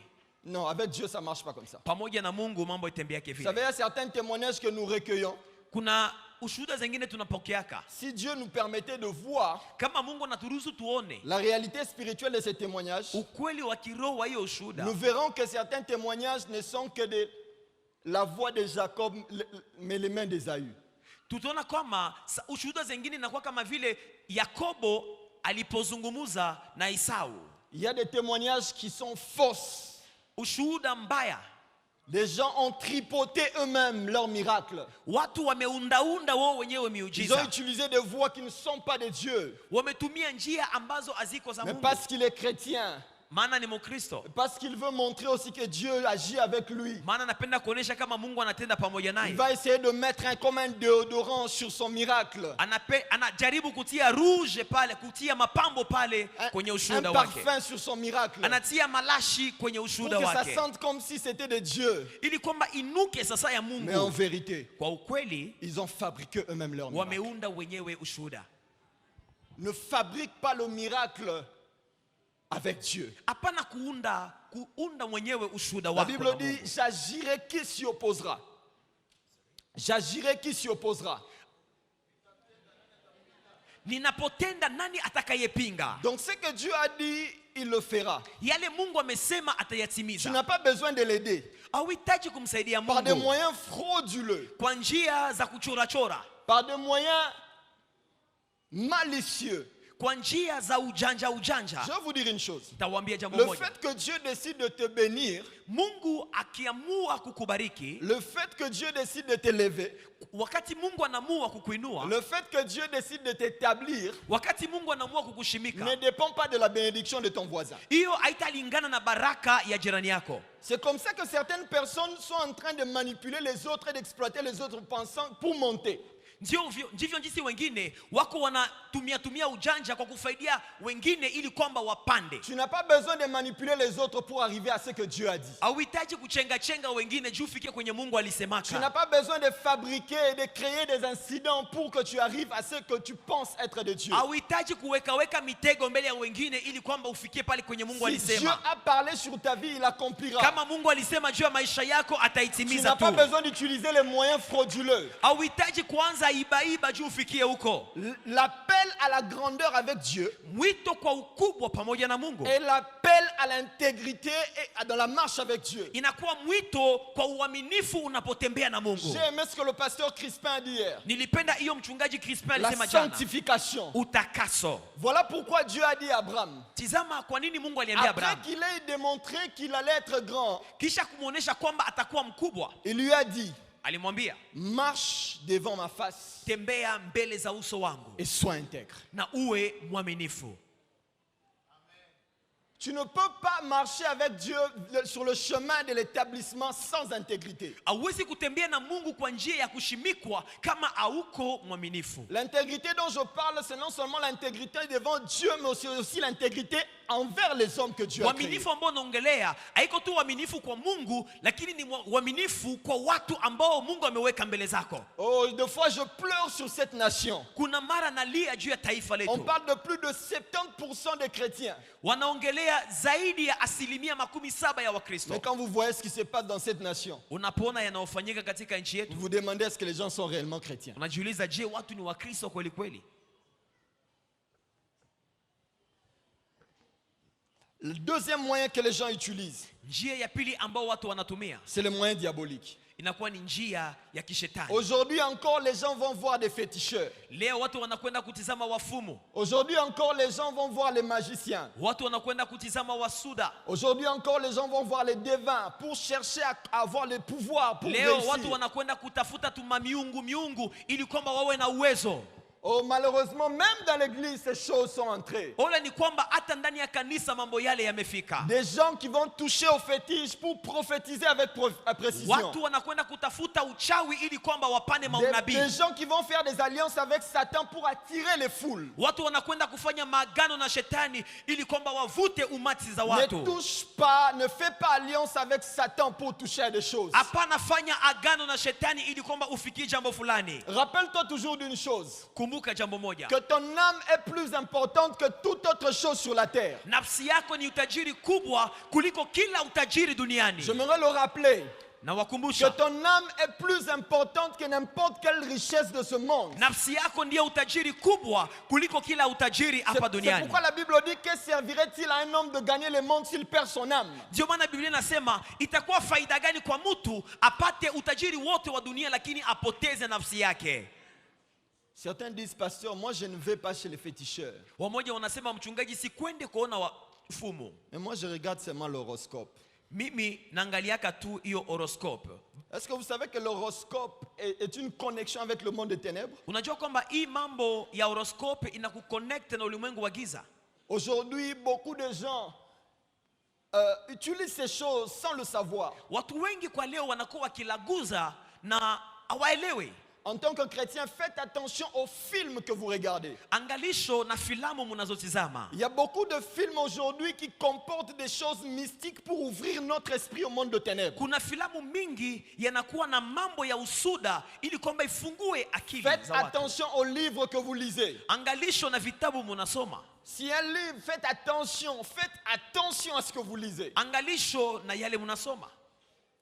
Non, avec Dieu, ça ne marche pas comme ça.
Pamoja na Mungu mambo itembeake
Vous savez,
vile.
il y a certains témoignages que nous recueillons.
Kuna ushuhuda zingine tunapokeaka.
Si Dieu nous permettait de voir
Kama Mungu anaturuhusu tuone
la réalité spirituelle de ces témoignages,
ukweli wa kiroho wa hiyo ushuhuda,
nous verrons que certains témoignages ne sont que de la voix de Jacob, mais les mains d'Ésaü.
tutaona kwamba ushuhuda zingine inakuwa kama vile Yakobo alipozungumuza na Esau.
Il y a des témoignages qui sont fausses.
Ushuhuda mbaya.
Des gens ont tripoté eux-mêmes leurs miracles.
Watu wameundaunda wao wenyewe
Ils ont
miujiza.
utilisé des voies qui ne sont pas de Dieu.
Wametumia njia ambazo haziko za
Mais
Mungu.
parce qu'il est chrétien,
Maana ni Mkristo.
parce qu'il veut montrer aussi que Dieu agit avec lui.
Maana anapenda kuonesha kama Mungu anatenda pamoja
Il
naye.
va essayer de mettre comme un déodorant sur son miracle.
Anajaribu kutia rouge pale, kutia mapambo pale kwenye
Un
ushuhuda wake.
parfum sur son miracle.
Anatia malashi kwenye
Pour
ushuhuda
que ça
wake.
sente comme si c'était de Dieu.
Ili kwamba inuke sasa ya
Mais en
Mungu.
vérité,
Kwa ukweli
ils ont fabriqué eux-mêmes leur miracle.
wameunda wenyewe ushuhuda.
Ne fabrique pas le miracle avec Dieu.
Hapana kuunda mwenyewe ushuhuda
La
wako.
Bible
na
dit,
Mungu.
j'agirai qui s'y opposera. J'agirai qui s'y opposera.
Ninapotenda nani atakayepinga?
Donc ce que Dieu a dit, il le fera.
Yale Mungu amesema
Tu
atayatimiza.
n'as pas besoin de l'aider.
Hauhitaji kumsaidia
Par des
Mungu
moyens frauduleux,
kwa njia za kuchorachora,
par des moyens malicieux.
kwa njia za ujanja.
Je vais vous dire une chose.
Nitawaambia jambo
Le
moja.
fait que Dieu décide de te bénir,
Mungu akiamua kukubariki,
le fait que Dieu décide de t'élever,
wakati Mungu anaamua kukuinua,
le fait que Dieu décide de t'établir,
wakati Mungu anaamua kukushimika,
ne dépend pas de la bénédiction de ton voisin.
hiyo haitalingana na baraka ya jirani yako.
C'est comme ça que certaines personnes sont en train de manipuler les autres et d'exploiter les autres pensant pour monter.
Ndivyo jinsi wengine wako wanatumia ujanja kwa kufaidia wengine ili kwamba wapande.
Tu n'as pas besoin de manipuler les autres pour arriver à ce que Dieu a dit.
Hauhitaji kuchenga wengine juu ufike kwenye Mungu
Tu n'as
alisemaka.
pas besoin de fabriquer et de créer des incidents pour que tu arrives à ce que tu penses être de Dieu.
Hauhitaji kuweka mitego mbele ya wengine ili kwamba ufikie pale kwenye Mungu
Si Dieu
alisema.
a parlé sur ta vie, il accomplira.
Kama Mungu alisema juu ya maisha yako
Tu
ataitimiza
n'as pas
tu.
besoin d'utiliser les moyens frauduleux.
Hauhitaji kuanza iba juu ufikie huko.
L'appel à la grandeur avec Dieu
Mwito kwa ukubwa pamoja na Mungu
et l'appel appel à l'intégrité et dans la marche avec Dieu.
Inakuwa mwito kwa uaminifu unapotembea na Mungu.
J'ai aimé ce que le pasteur Crispin a dit hier.
Nilipenda hiyo mchungaji Crispin alisema
La
jana.
sanctification.
Utakaso.
Voilà pourquoi Dieu a dit à Abraham.
Tizama kwa nini Mungu aliambia Abraham.
Après qu'il ait démontré qu'il allait être grand,
kisha kumuonesha kwamba atakuwa mkubwa,
il lui a dit,
alimwambia,
marche devant ma face,
tembea mbele za uso wangu
et sois intègre.
na uwe mwaminifu.
Tu ne peux pas marcher avec Dieu sur le chemin de l'établissement sans intégrité.
Hauwezi kutembea na Mungu kwa njia ya kushimikwa kama hauko mwaminifu.
L'intégrité dont je parle, c'est non seulement l'intégrité devant Dieu, mais aussi l'intégrité envers les hommes que Dieu a créés.
Uaminifu ambao naongelea haiko tu uaminifu kwa Mungu, lakini ni uaminifu kwa watu ambao Mungu ameweka mbele zako.
Oh, des fois je pleure sur cette nation.
Kuna mara nalia juu ya taifa letu.
On parle de plus de 70% des chrétiens.
Wanaongelea zaidi ya 70% ya Wakristo.
Mais quand vous voyez ce qui se passe dans cette nation,
unapoona yanayofanyika katika nchi yetu,
vous vous demandez est-ce que les gens sont réellement chrétiens.
Unajiuliza, je, watu ni Wakristo kweli kweli?
Le deuxième moyen que les gens utilisent,
njia ya pili ambao watu wanatumia,
c'est le moyen diabolique.
Inakuwa ni njia ya kishetani.
Aujourd'hui encore, les gens vont voir des féticheurs.
Leo watu wanakwenda kutizama wafumu.
Aujourd'hui encore, les gens vont voir les magiciens.
Watu wanakwenda kutizama wasuda.
Aujourd'hui encore, les gens vont voir les devins pour chercher à avoir le pouvoir pour
Leo
réussir.
watu wanakwenda kutafuta miungu ili kwamba wawe na uwezo.
Oh, malheureusement, même dans l'église, ces choses sont entrées.
Ole ni kwamba hata ndani ya kanisa mambo yale yamefika.
Des gens qui vont toucher au fétiche pour prophétiser avec précision.
Watu wanakwenda kutafuta uchawi ili kwamba wapane maunabii.
Des gens qui vont faire des alliances avec Satan pour attirer les foules.
Watu wanakwenda kufanya maagano na shetani ili kwamba wavute umati za watu.
Ne touche pas, ne fais pas alliance avec Satan pour toucher à des choses.
Hapana fanya agano na shetani ili kwamba ufikie jambo fulani.
Rappelle-toi toujours d'une chose.
Que
ton âme est plus importante que toute autre chose sur la terre.
Nafsi yako ni utajiri kubwa kuliko kila utajiri duniani.
J'aimerais le rappeler.
Que
ton âme est plus importante que n'importe quelle richesse de ce monde.
Nafsi yako ndiyo utajiri kubwa kuliko kila utajiri hapa duniani.
C'est pourquoi la Bible dit que servirait-il à un homme de gagner le monde s'il perd son âme?
Ndio maana Biblia inasema itakuwa faida gani kwa mtu apate utajiri wote wa dunia lakini apoteze nafsi yake.
Certains disent, pasteur, moi je ne vais pas chez les féticheurs.
Wamoja wanasema, mchungaji, sikwende kuona wafumu.
Mais moi je regarde seulement l'horoscope.
Mimi naangaliaka tu hiyo horoscope.
Est-ce que vous savez que l'horoscope est une connexion avec le monde des ténèbres?
Unajua kwamba hii mambo ya horoscope inakuconnect na ulimwengu wa giza?
Aujourd'hui, beaucoup de gens utilisent ces choses sans le savoir.
Watu wengi kwa leo wanakuwa wakilaguza na hawaelewi.
En tant que chrétien, faites attention aux films que vous regardez.
Angalisho na filamu munazotizama.
Il y a beaucoup de films aujourd'hui qui comportent des choses mystiques pour ouvrir notre esprit au monde de ténèbres.
Kuna filamu mingi yanakuwa na mambo ya usuda ili kwamba ifungue akili za watu.
Faites attention aux livres que vous lisez.
Angalisho na vitabu munasoma.
Si un livre, faites attention à ce que vous lisez.
Angalisho na yale munasoma.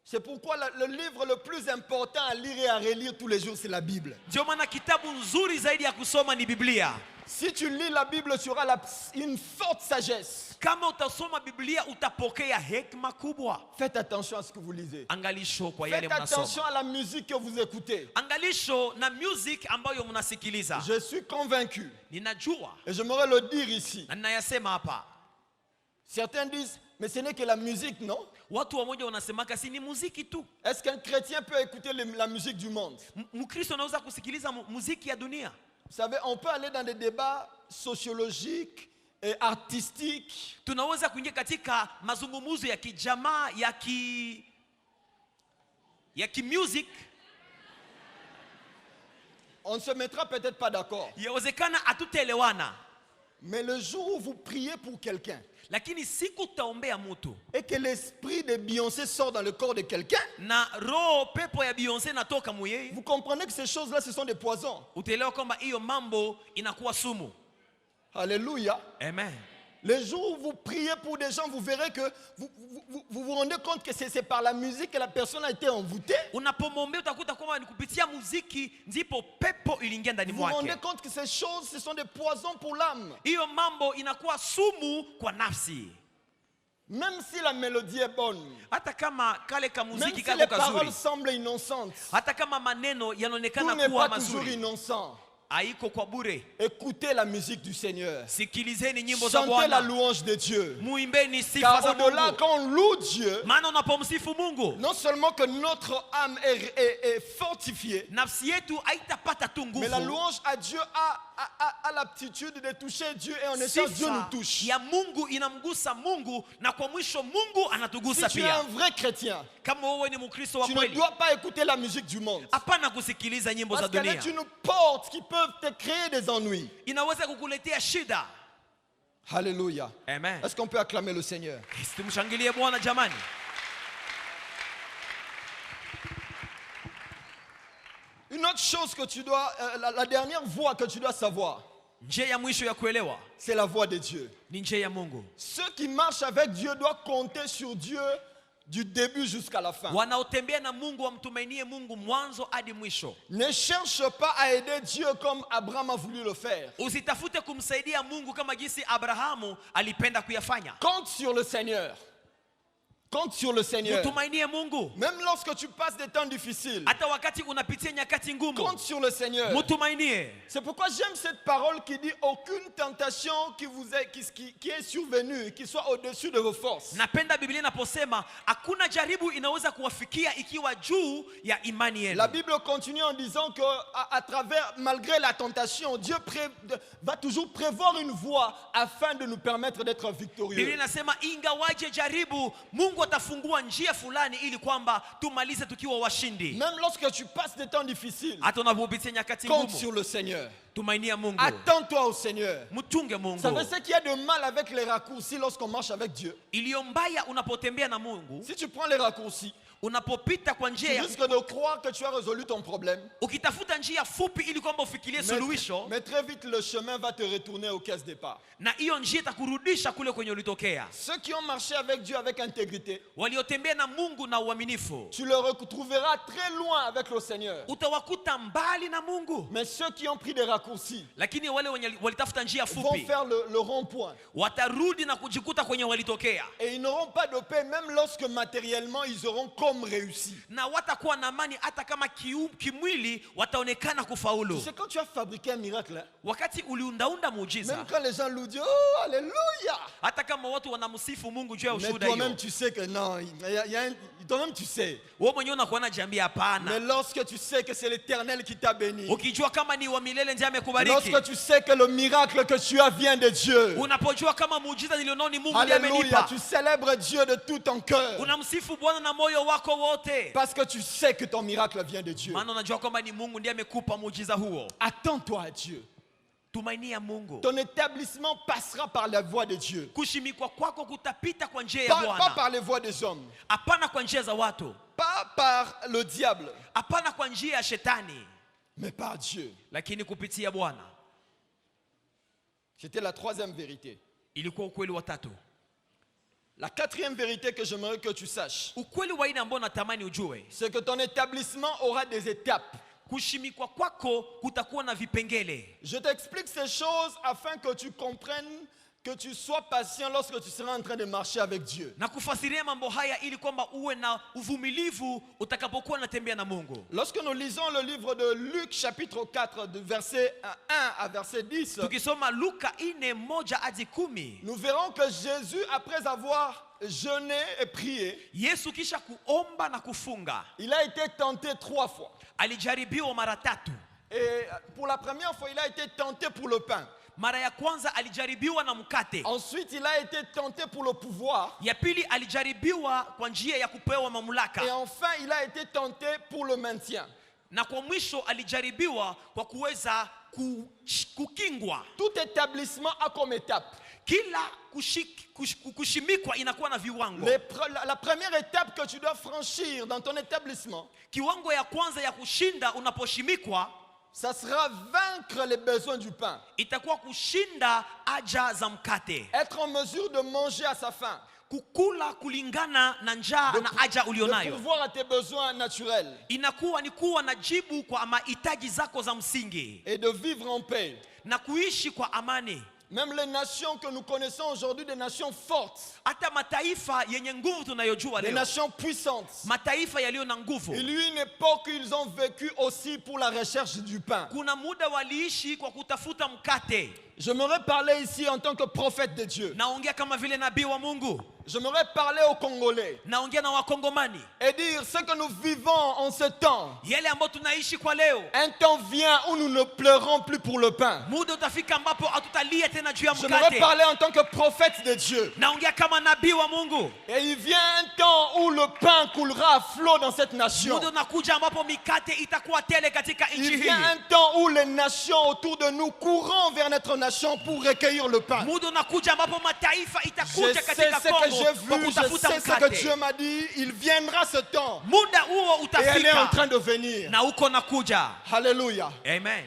C'est pourquoi le livre le plus important à lire et à relire tous les jours, c'est la Bible.
Ndio maana kitabu nzuri zaidi ya kusoma ni Biblia.
Si tu lis la Bible, tu auras une forte sagesse.
Kama utasoma Biblia utapokea hekima kubwa.
Faites attention à ce que vous lisez.
Angalisho kwa yale
mnasoma. Faites attention
mnasoma.
à la musique que vous écoutez.
Angalisho na music ambayo mnasikiliza.
Je suis convaincu.
Ninajua.
Et j'aimerais le dire ici.
Na ninayasema hapa.
Certains disent, mais ce n'est que la musique, non?
Watu wamoja wanasemaka si ni muziki tu.
Est-ce qu'un chrétien peut écouter la musique du monde?
Mkristo anaweza kusikiliza muziki ya dunia?
Vous savez, on peut aller dans des débats sociologiques et artistiques.
Tunaweza kuingia katika mazungumzo ya kijamaa ya music.
On ne se mettra peut-être pas d'accord.
Yawezekana hatutaelewana.
Mais le jour où vous priez pour quelqu'un,
lakini siku taombea mtu,
et que l'esprit de Beyoncé sort dans le corps de quelqu'un,
na roho pepo ya Beyoncé natoka muyeye,
vous comprenez que ces choses-là, ce sont des poisons.
Utaelewa kwamba hiyo mambo inakuwa sumu.
Alléluia.
Amen.
Les jours où vous priez pour des gens, vous verrez que vous rendez compte que c'est par la musique que la personne a été envoûtée.
Unapomwombea utakuta kwamba ni kupitia muziki ndipo pepo iliingia ndani
mwake. Vous vous rendez compte que ces choses, ce sont des poisons pour l'âme.
Hiyo mambo inakuwa sumu kwa nafsi.
Même si la mélodie est bonne,
hata kama kale ka
même
muziki
si
kako
les
kazuri,
paroles semblent innocentes,
hata kama maneno
tout
yanaonekana
n'est
kuwa
pas toujours
mazuri,
innocent.
haiko kwa bure.
Écoutez la musique du Seigneur.
Sikilizeni nyimbo za
Chantez la
Bwana,
louange de Dieu.
muimbeni sifa
Car
za
au-delà,
Mungu.
quand on loue Dieu,
Maana unapomsifu Mungu,
non seulement que notre âme est fortifiée,
nafsi yetu haitapata tu
mais la
nguvu.
louange à Dieu a l'aptitude de toucher Dieu et en échange Dieu nous
Sifa
touche.
ya Mungu inamgusa Mungu, na kwa mwisho Mungu
Si
anatugusa
tu es
pia.
un vrai chrétien,
Kama wewe ni Mkristo wa
tu ne
kweli,
dois pas écouter la musique du monde.
hapana kusikiliza nyimbo za
Parce qu'elle
dunia,
est une porte qui peut te créer des ennuis.
inaweza kukuletea shida.
Alléluia.
Amen.
Est-ce qu'on peut acclamer le Seigneur?
Tumshangilie Bwana jamani.
Une autre chose que tu dois, la dernière voie que tu dois savoir,
Njia ya mwisho ya kuelewa
c'est la voie de Dieu.
ni njia ya Mungu.
Ceux qui marchent avec Dieu doivent compter sur Dieu du début jusqu'à la fin.
Wanaotembea na Mungu wamtumainie Mungu mwanzo hadi mwisho.
Ne cherche pas à aider Dieu comme Abraham a voulu le faire.
Usitafute kumsaidia Mungu kama jinsi Abrahamu alipenda kuyafanya.
Compte sur le Seigneur. Compte sur le Seigneur.
Mtumainie Mungu.
Même lorsque tu passes des temps difficiles,
Hata wakati unapitia nyakati ngumu,
compte sur le Seigneur.
mtumainie.
C'est pourquoi j'aime cette parole qui dit aucune tentation qui est survenue, qui soit au-dessus de vos forces.
Napenda Biblia inaposema hakuna jaribu inaweza kuwafikia ikiwa juu ya imani yenu.
La Bible continue en disant que à travers, malgré la tentation, Dieu va toujours prévoir une voie afin de nous permettre d'être victorieux.
Biblia inasema ingawaje jaribu, Mungu atafungua njia fulani ili kwamba tumalize tukiwa washindi.
Même lorsque tu passes des temps difficiles,
Hata unapopitia nyakati
compte
ngumu,
sur le Seigneur.
tumainia Mungu.
Attends-toi au Seigneur.
Mtunge
Vous
Mungu.
savez ce qu'il y a de mal avec les raccourcis lorsqu'on marche avec Dieu?
Iliyo mbaya unapotembea na Mungu,
Si tu prends les raccourcis,
unapopita kwa
tu
njia,
risques de croire que tu as résolu ton problème.
ukitafuta njia fupi ili kwamba ufikirie suluhisho,
Mais très vite, le chemin va te retourner aux caisses départ.
na hiyo njia itakurudisha kule kwenye ulitokea.
Ceux qui ont marché avec Dieu avec intégrité,
Waliotembea na Mungu na uaminifu,
tu le retrouveras très loin avec le Seigneur.
utawakuta mbali na Mungu.
Mais ceux qui ont pris des raccourcis
Lakini wale wenye walitafuta njia
vont
fupi
faire le rond-point.
watarudi na kujikuta kwenye walitokea,
Et ils n'auront pas de paix même lorsque matériellement ils auront comme réussi.
na watakuwa na amani hata kama kimwili wataonekana kufaulu.
C'est quand tu as fabriqué un miracle, hein,
Wakati uliundaunda
même
muujiza,
quand les gens louent Dieu, oh, alléluia.
hata kama watu wanamsifu Mungu juu ya
Mais
ushuhuda
toi-même
hiyo,
tu sais que non, toi-même tu sais.
wewe mwenyewe unakuwa unajiambia
Mais
hapana.
lorsque tu sais que c'est l'Éternel qui t'a béni,
Ukijua kama ni wa milele ndiye amekubariki,
lorsque tu sais que le miracle que tu as vient de Dieu,
unapojua kama muujiza nilionao ni Mungu ndiye
alléluia,
amenipa,
tu célèbres Dieu de tout ton cœur.
unamsifu Bwana na moyo wako wote,
Parce que tu sais que ton miracle vient de Dieu.
maana unajua kwamba ni Mungu ndiye amekupa muujiza huo.
Attends-toi à Dieu.
Tumainia Mungu.
Ton établissement passera par la voie de Dieu.
Kushimikwa kwako kutapita kwa njia ya
Pas
Bwana,
par les voies des hommes.
hapana kwa njia za watu,
Pas par le diable.
hapana kwa njia ya shetani,
Mais par Dieu.
lakini kupitia Bwana.
C'était la troisième vérité.
Ilikuwa ukweli wa tatu.
La quatrième vérité que j'aimerais que tu saches,
Ukweli wa ine ambao natamani ujue,
c'est que ton établissement aura des étapes.
kushimikwa kwako kutakuwa na vipengele.
Je t'explique ces choses afin que tu comprennes, que tu sois patient lorsque tu seras en train de marcher avec Dieu.
Na kufasiria mambo haya ili kwamba uwe na uvumilivu utakapokuwa unatembea na Mungu.
Lorsque nous lisons le livre de Luc chapitre 4 de verset 1 à verset 10,
Tukisoma Luka 4:1 hadi 10,
nous verrons que Jésus, après avoir jeûné et prié,
Yesu kisha kuomba na kufunga,
il a été tenté 3 fois.
alijaribiwa mara tatu.
Et pour la première fois, il a été tenté pour le pain.
Mara ya kwanza alijaribiwa na mkate.
Ensuite, il a été tenté pour le pouvoir.
Ya pili alijaribiwa kwa njia ya kupewa
Et
mamlaka.
enfin, il a été tenté pour le maintien.
Na kwa mwisho alijaribiwa kwa kuweza kukingwa.
Tout établissement a comme étape.
Kila kushimikwa inakuwa na viwango.
La première étape que tu dois franchir dans ton établissement,
Kiwango ya kwanza ya kushinda unaposhimikwa,
ça sera vaincre les besoins du pain.
itakuwa kushinda haja za mkate.
Être en mesure de manger à sa faim.
Kukula kulingana na njaa na haja
De
ulionayo.
pourvoir à tes besoins naturels.
Inakuwa ni kuwa na jibu kwa mahitaji zako za msingi
Et de vivre en paix.
na kuishi kwa amani.
Même les nations que nous connaissons aujourd'hui, des nations fortes,
hata mataifa yenye nguvu tunayojua
des
leo,
nations puissantes,
mataifa yaliyo na nguvu,
il y a eu une époque où ils ont vécu aussi pour la recherche du pain.
kuna muda waliishi kwa kutafuta mkate.
J'aimerais parler ici en tant que prophète de Dieu.
Naongea kama vile nabii wa Mungu.
J'aimerais parler aux Congolais
Naongea na wakongomani.
et dire ce que nous vivons en ce temps.
Yale ambayo tunaishi kwa leo.
Un temps vient où nous ne pleurons plus pour le pain.
Muda utafika ambapo hatutalia tena juu ya
J'aimerais
mkate.
parler en tant que prophète de Dieu.
Naongea kama nabii wa Mungu.
Et il vient un temps où le pain coulera à flot dans cette nation.
Muda unakuja ambapo mikate itakuwa tele katika nchi
Il
hii.
vient un temps où les nations autour de nous courront vers notre nation pour recueillir le pain.
Muda unakuja ambapo mataifa
Je
itakuja
sais
katika
ce que
Kongo
j'ai
kwa
vu, je
kutafuta
sais ce que
mkate.
Dieu m'a dit. Il viendra ce temps.
Muda huo
Et elle est en
utafika
train de venir.
na uko nakuja.
Alléluia.
Amen.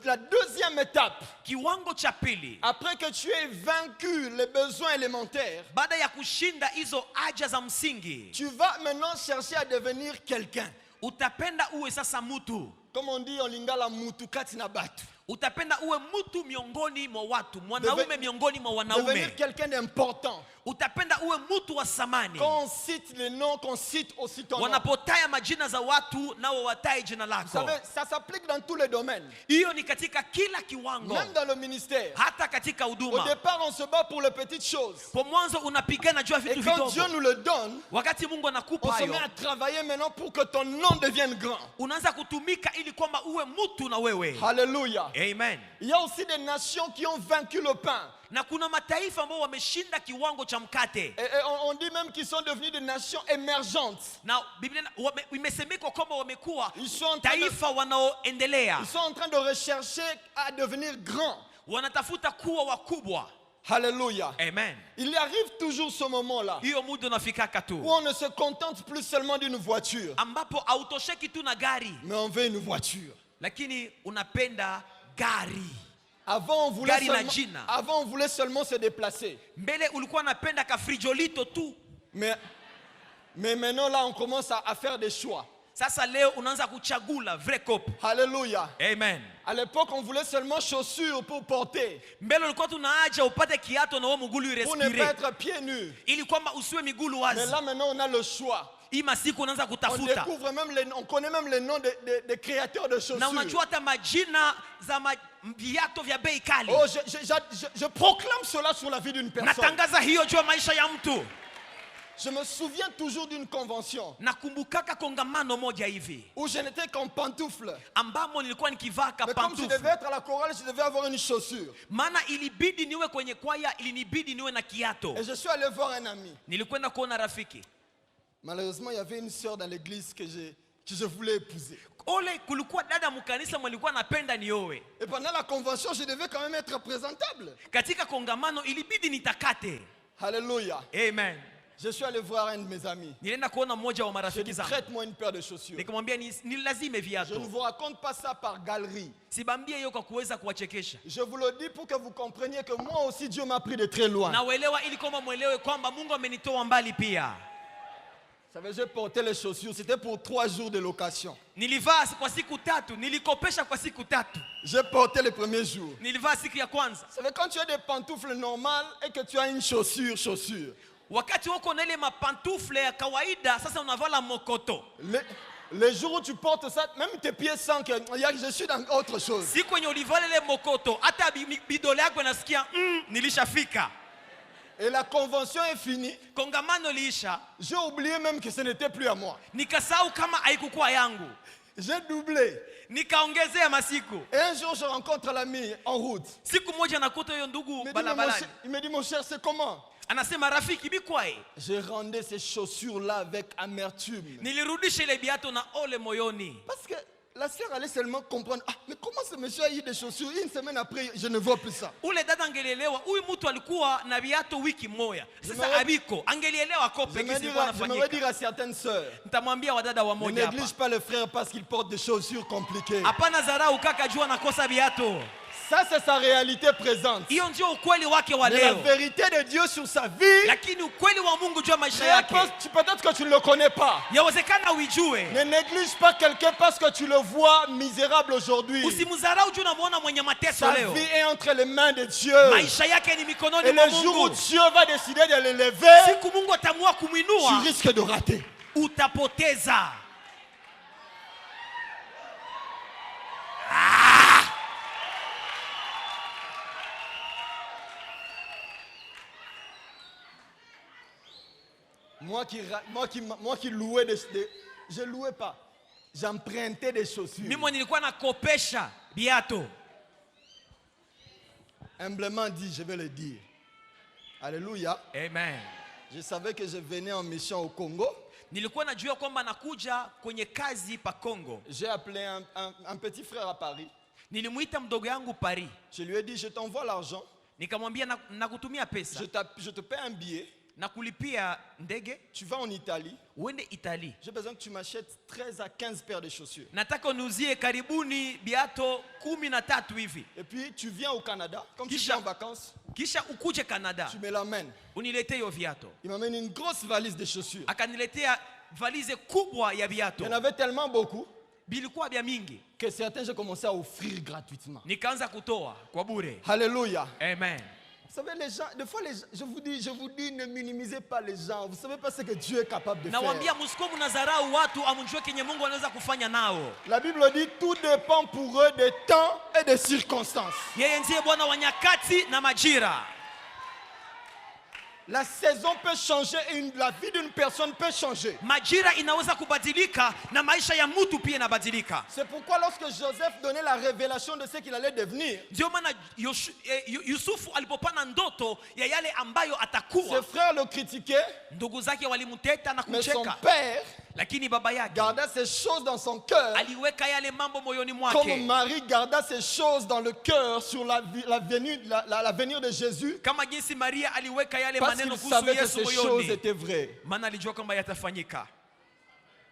La deuxième étape,
Kiwango cha pili,
après que tu aies vaincu les besoins élémentaires,
baada ya kushinda hizo haja za msingi,
tu vas maintenant chercher à devenir quelqu'un.
utapenda uwe sasa mtu.
Comme on dit en lingala, mutu kati na batu.
Utapenda uwe mtu miongoni mwa watu, mwanaume miongoni mwa
Devenir
wanaume.
quelqu'un d'important.
Utapenda uwe mtu wa samani.
Quand on cite les noms, qu'on cite aussi ton nom.
Wanapotaya majina za watu nao watae jina
Vous
lako.
savez, ça s'applique dans tous les domaines.
Hiyo ni katika kila kiwango,
Même dans le ministère.
hata katika
Au
huduma.
départ, on se bat pour les petites choses.
Kwa mwanzo unapigana juu ya
Et
vitu
quand Dieu
vidogo.
nous le donne,
Wakati Mungu
on
anakupa
se
hayo,
met à travailler maintenant pour que ton nom devienne grand.
unaanza kutumika ili kwamba uwe mtu na wewe.
Alléluia.
Amen.
Il y a aussi des nations qui ont vaincu le pain.
Na kuna mataifa ambao wameshinda kiwango cha mkate.
Et on dit même qu'ils sont devenus des nations émergentes.
Na Biblia imesemekwa kwamba wamekuwa
Ils sont en train de,
taifa wanaoendelea.
ils sont en train de rechercher à devenir grands.
Wanatafuta kuwa wakubwa.
Alléluia.
Amen.
Il arrive toujours ce moment-là
Hiyo muda unafikaka tu
où on ne se contente plus seulement d'une voiture,
ambapo hautosheki tu na gari,
mais on veut une voiture.
lakini unapenda gari.
Avant
Gari na jina.
on voulait seulement se déplacer.
Mbele ulikuwa unapenda kafrijolito tu.
Mais maintenant, là, on commence à faire des choix.
Sasa leo unaanza kuchagula vrai cop.
Alléluia.
Amen.
À l'époque, on voulait seulement chaussures pour porter,
Mbele ulikuwa tunaacha upate kiato na wewe mgulu
pour ne pas
irespire,
être pieds nus.
ili kwamba usiwe migulu
Mais
wazi.
là, maintenant, on a le choix.
Hii masiku unaanza
On
kutafuta.
découvre même on connaît même les noms des créateurs de
Na
chaussures.
unajua hata majina za viato vya bei kali.
Oh, je proclame cela sur la vie d'une personne.
Natangaza hiyo juu ya maisha ya mtu.
Je me souviens toujours d'une convention
Nakumbukaka kongamano moja hivi
où je n'étais qu'en pantoufle.
ambamo nilikuwa nikivaa
Mais comme je devais
kapantufu.
être à la chorale, je devais avoir une chaussure.
Maana ilibidi niwe kwenye kwaya, ilinibidi niwe na kiato.
Et je suis allé voir un ami.
Nilikwenda kuona rafiki.
Malheureusement, il y avait une sœur dans l'église que je voulais épouser.
Ole kulikuwa dada mkanisa mlikuwa napenda niowe.
Et pendant la convention, je devais quand même être présentable.
Katika kongamano ilibidi nitakate.
Alléluia.
Amen.
Je suis allé voir un de mes amis.
Nilienda kuona mmoja wa
J'ai
marafiki
dit,
zangu.
prête-moi une paire de chaussures.
Nikamwambia ni lazime
Je ne
viato.
vous raconte pas ça par galerie.
Sibambie hiyo kwa kuweza kuwachekesha.
Je vous le dis pour que vous compreniez que moi aussi, Dieu m'a pris de très loin.
Na uelewa ili kwamba mwelewe kwamba Mungu amenitoa mbali pia.
Vous savez, j'ai porté les chaussures. C'était pour 3 jours de location.
Nilivaa kwa siku tatu, nilikopesha kwa siku tatu.
J'ai porté les premiers jours.
Nilivaa siku ya kwanza.
Vous savez, quand tu as des pantoufles normales et que tu as une chaussure.
Wakati wako na ile mapantufle ya kawaida, sasa unavala mokoto.
Les jours où tu portes ça, même tes pieds sentent que je suis dans autre chose.
Siku yenye ulivala ile mokoto, hata bidole yako inasikia nilishafika.
Et la convention est finie.
Kongamano liisha.
J'ai oublié même que ce n'était plus à moi.
Nikasahau kama haikukuwa yangu.
J'ai doublé.
Nikaongezea masiku.
Et un jour, je rencontre l'ami en route.
Siku moja nakuta huyo ndugu barabarani.
Il me dit, mon cher, c'est comment?
Anasema rafiki bikwae.
Je rendais ces chaussures-là avec amertume.
Nilirudisha ile biato na ole moyoni.
Parce que la sœur allait seulement comprendre. Ah, mais comment ce monsieur a eu des chaussures? Une semaine après, je ne vois plus ça.
Ule dada angelielewa, huyu mtu alikuwa na viato wiki moja. Sasa abiko, angelielewa kope kisi kwa nafanyika.
J'aimerais dire à certaines sœurs,
nitamwambia wadada wa
ne
moja hapa.
néglige pas le frère parce qu'il porte des chaussures compliquées.
Hapana dharau kaka jua nakosa viato.
Ça, c'est sa réalité présente.
Hiyo ndio ukweli wake wa
Mais la
leo.
vérité de Dieu sur sa vie,
Lakini ukweli wa Mungu juu ya maisha yake,
peut-être que tu ne le connais pas.
yawezekana uijue.
Ne néglige pas quelqu'un parce que tu le vois misérable aujourd'hui.
Usimdharau juu unamuona mwenye mateso
Sa
leo.
vie est entre les mains de Dieu.
Maisha yake ni mikononi
Et
mwa
le jour où
Mungu.
Dieu va décider de l'élever,
Siku Mungu atamua
tu
kumuinua,
risques de rater.
utapoteza.
Moi qui louais je louais pas. J'empruntais des chaussures.
Mimi nilikuwa nakopesha viatu.
Humblement dit, je vais le dire. Alléluia.
Amen.
Je savais que je venais en mission au Congo.
Nilikuwa najua kwamba nakuja kwenye kazi pa Congo.
J'ai appelé un petit frère à Paris.
Nilimuita mdogo yangu Paris.
Je lui ai dit, je t'envoie l'argent.
Nikamwambia nakutumia pesa.
Je te paie un billet.
Na kulipia ndege.
Tu vas en Italie.
Uende Italie.
J'ai besoin que tu m'achètes 13 à 15 paires de chaussures.
Nataka uniuzie karibuni biato 13 hivi.
Et puis tu viens au Canada, comme tu viens en vacances.
Kisha ukuje Canada.
Tu me l'amènes.
Uniletee hiyo viato.
Il m'amène une grosse valise de chaussures.
Akaniletea valise kubwa ya viato.
Il y en avait tellement beaucoup
Bilikuwa bia mingi
que certains j'ai commencé à offrir gratuitement.
Nikaanza kutoa kwa bure.
Alléluia.
Amen.
Vous savez, les gens, des fois, je vous dis, ne minimisez pas les gens. Vous ne savez pas ce que Dieu est capable de faire.
Nawaambia msiko mnadharau watu, amjue kenye Mungu anaweza kufanya nao.
La Bible dit tout dépend pour eux des temps et des circonstances.
Yeye ndiye Bwana wa nyakati na majira.
La saison peut changer et la vie d'une personne peut changer.
Majira inaweza kubadilika na maisha ya mtu pia inabadilika.
C'est pourquoi lorsque Joseph donnait la révélation de ce qu'il allait devenir,
ndio maana Yusufu alipopana ndoto ya yale ambayo atakuwa,
ses frères le critiquaient,
ndugu zake walimteta na
mais son
kucheka,
père
lakini baba yake
garda ces choses dans son cœur,
aliweka yale mambo moyoni mwake,
comme Marie garda ces choses dans le cœur sur l'avenir de Jésus,
kama jinsi Maria aliweka yale
parce
maneno
qu'il
kuhusu
savait que
Yesu
ces choses
moyoni,
étaient vraies.
maana alijua kwamba yatafanyika.